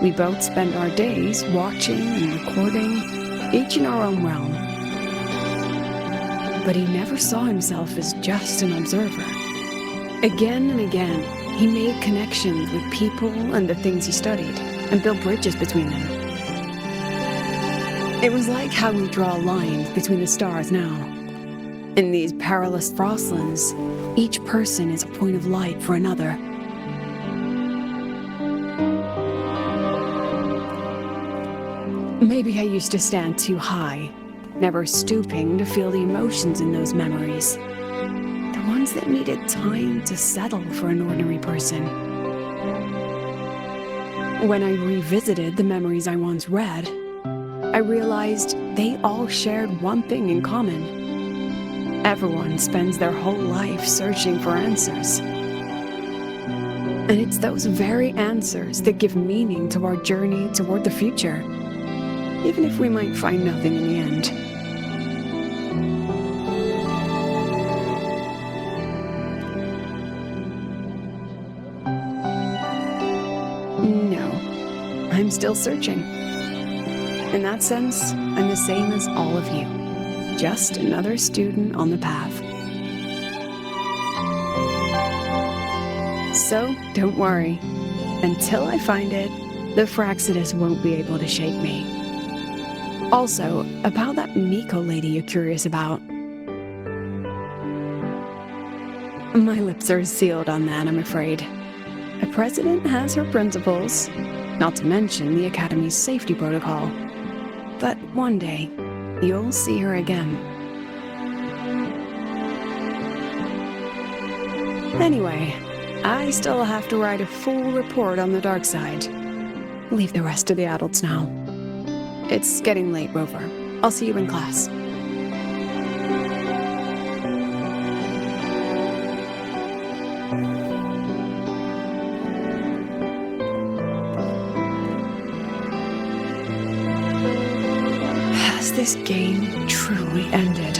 We both spent our days watching and recording, each in our own realm. But he never saw himself as just an observer. Again and again, he made connections with people and the things he studied, and built bridges between them. It was like how we draw lines between the stars now. In these perilous Frostlands, each person is a point of light for another. Maybe I used to stand too high, never stooping to feel the emotions in those memories. The ones that needed time to settle for an ordinary person. When I revisited the memories I once read, I realized they all shared one thing in common. Everyone spends their whole life searching for answers. And it's those very answers that give meaning to our journey toward the future, even if we might find nothing in the end. No, I'm still searching. In that sense, I'm the same as all of you. Just another student on the path. So, don't worry. Until I find it, the Fraxidus won't be able to shake me. Also, about that Miko lady you're curious about. My lips are sealed on that, I'm afraid. A president has her principles, not to mention the Academy's safety protocol. But one day, you'll see her again. Anyway, I still have to write a full report on the dark side. Leave the rest to the adults now. It's getting late, Rover. I'll see you in class. Has this game truly ended?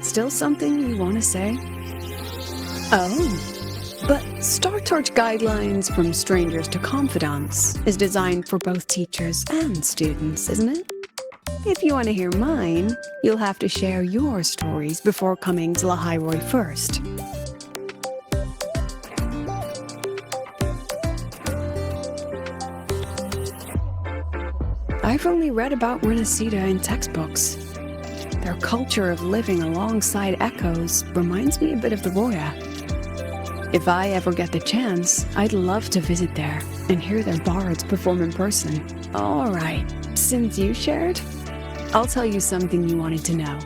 Still something you want to say? Oh, but Star Torch Guidelines from Strangers to Confidants is designed for both teachers and students, isn't it? If you want to hear mine, you'll have to share your stories before coming to Lahai-roi first. I've only read about Renacida in textbooks. Their culture of living alongside echoes reminds me a bit of the Roya. If I ever get the chance, I'd love to visit there and hear their bards perform in person. Alright, since you shared, I'll tell you something you wanted to know.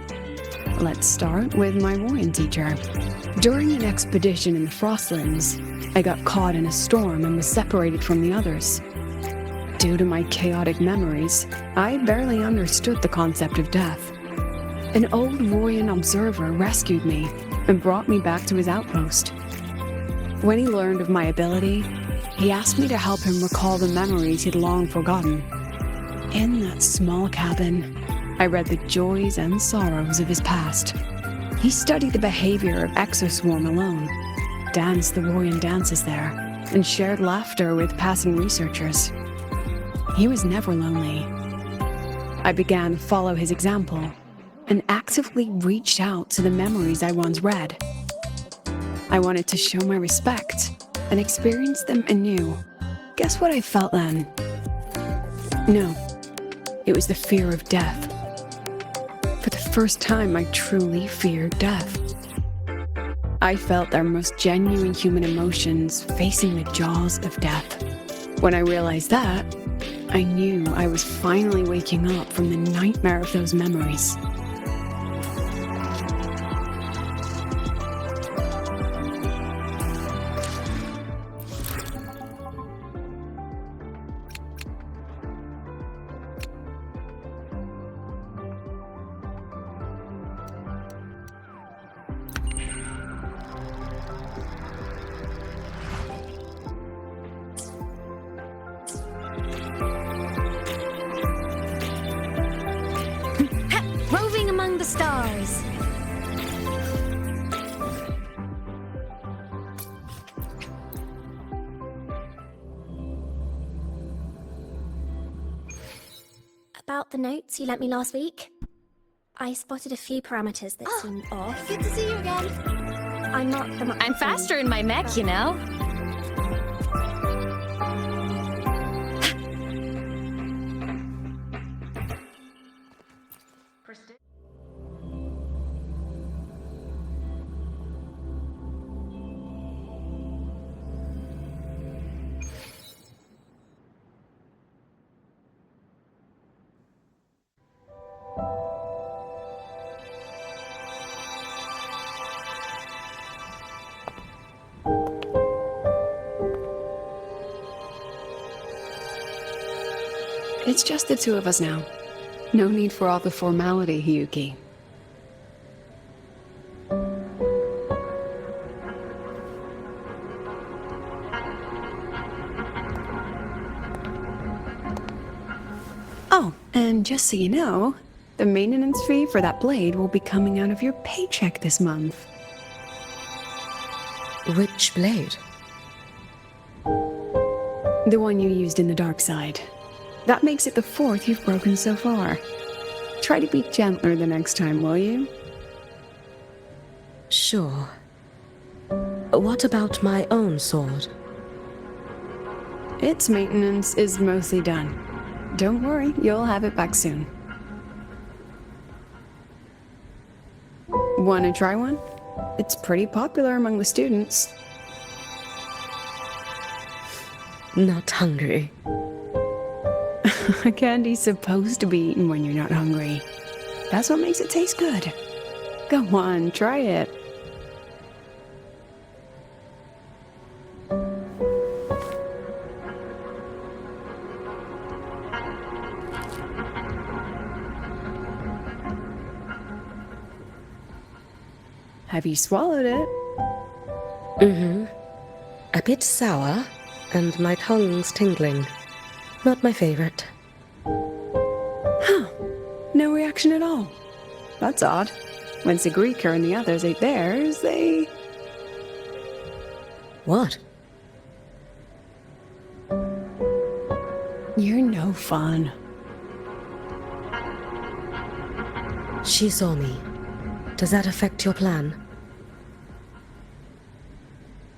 Let's start with my Royan teacher. During an expedition in the Frostlands, I got caught in a storm and was separated from the others. Due to my chaotic memories, I barely understood the concept of death. An old Royan observer rescued me and brought me back to his outpost. When he learned of my ability, he asked me to help him recall the memories he'd long forgotten. In that small cabin, I read the joys and sorrows of his past. He studied the behavior of Exoswarm alone, danced the Royan dances there, and shared laughter with passing researchers. He was never lonely. I began to follow his example and actively reached out to the memories I once read. I wanted to show my respect and experience them anew. Guess what I felt then? No, it was the fear of death. For the first time, I truly feared death. I felt their most genuine human emotions facing the jaws of death. When I realized that, I knew I was finally waking up from the nightmare of those memories. Roving among the stars. About the notes you lent me last week, I spotted a few parameters that seemed off. Good to see you again. I marked them up. I'm faster in my mech, you know? It's just the two of us now. No need for all the formality, Hiyuki. Oh, and just so you know, the maintenance fee for that blade will be coming out of your paycheck this month. Which blade? The one you used in the dark side. That makes it the 4th you've broken so far. Try to be gentler the next time, will you? Sure. What about my own sword? Its maintenance is mostly done. Don't worry, you'll have it back soon. Wanna try one? It's pretty popular among the students. Not hungry. Candy's supposed to be eaten when you're not hungry. That's what makes it taste good. Go on, try it. Have you swallowed it? Mm-hmm. A bit sour, and my tongue's tingling. Not my favorite. Huh. No reaction at all. That's odd. When Sigrika and the others ate theirs, they... What? You're no fun. She saw me. Does that affect your plan?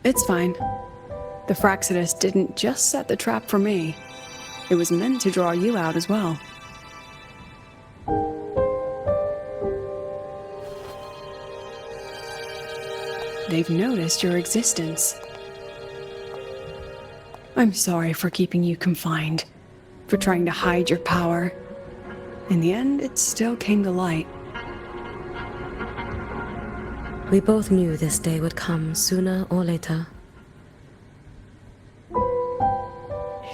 It's fine. The Fraxidus didn't just set the trap for me. It was meant to draw you out as well. They've noticed your existence. I'm sorry for keeping you confined, for trying to hide your power. In the end, it still came to light. We both knew this day would come sooner or later.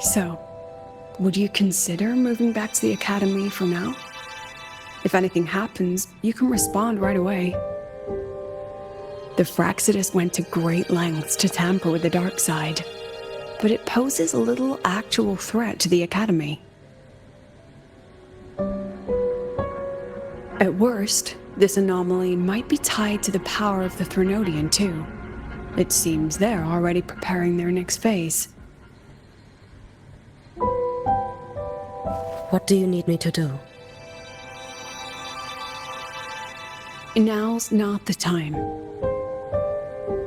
So, would you consider moving back to the academy for now? If anything happens, you can respond right away. The Fraxidus went to great lengths to tamper with the dark side, but it poses a little actual threat to the academy. At worst, this anomaly might be tied to the power of the Threnodian too. It seems they're already preparing their next phase. What do you need me to do? Now's not the time.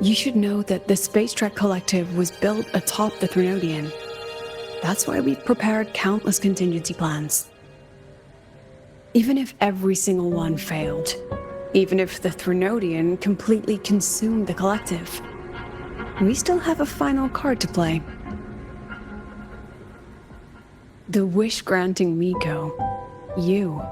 You should know that the Space Trek Collective was built atop the Threnodian. That's why we've prepared countless contingency plans. Even if every single one failed, even if the Threnodian completely consumed the Collective, we still have a final card to play. The wish-granting Miko, you.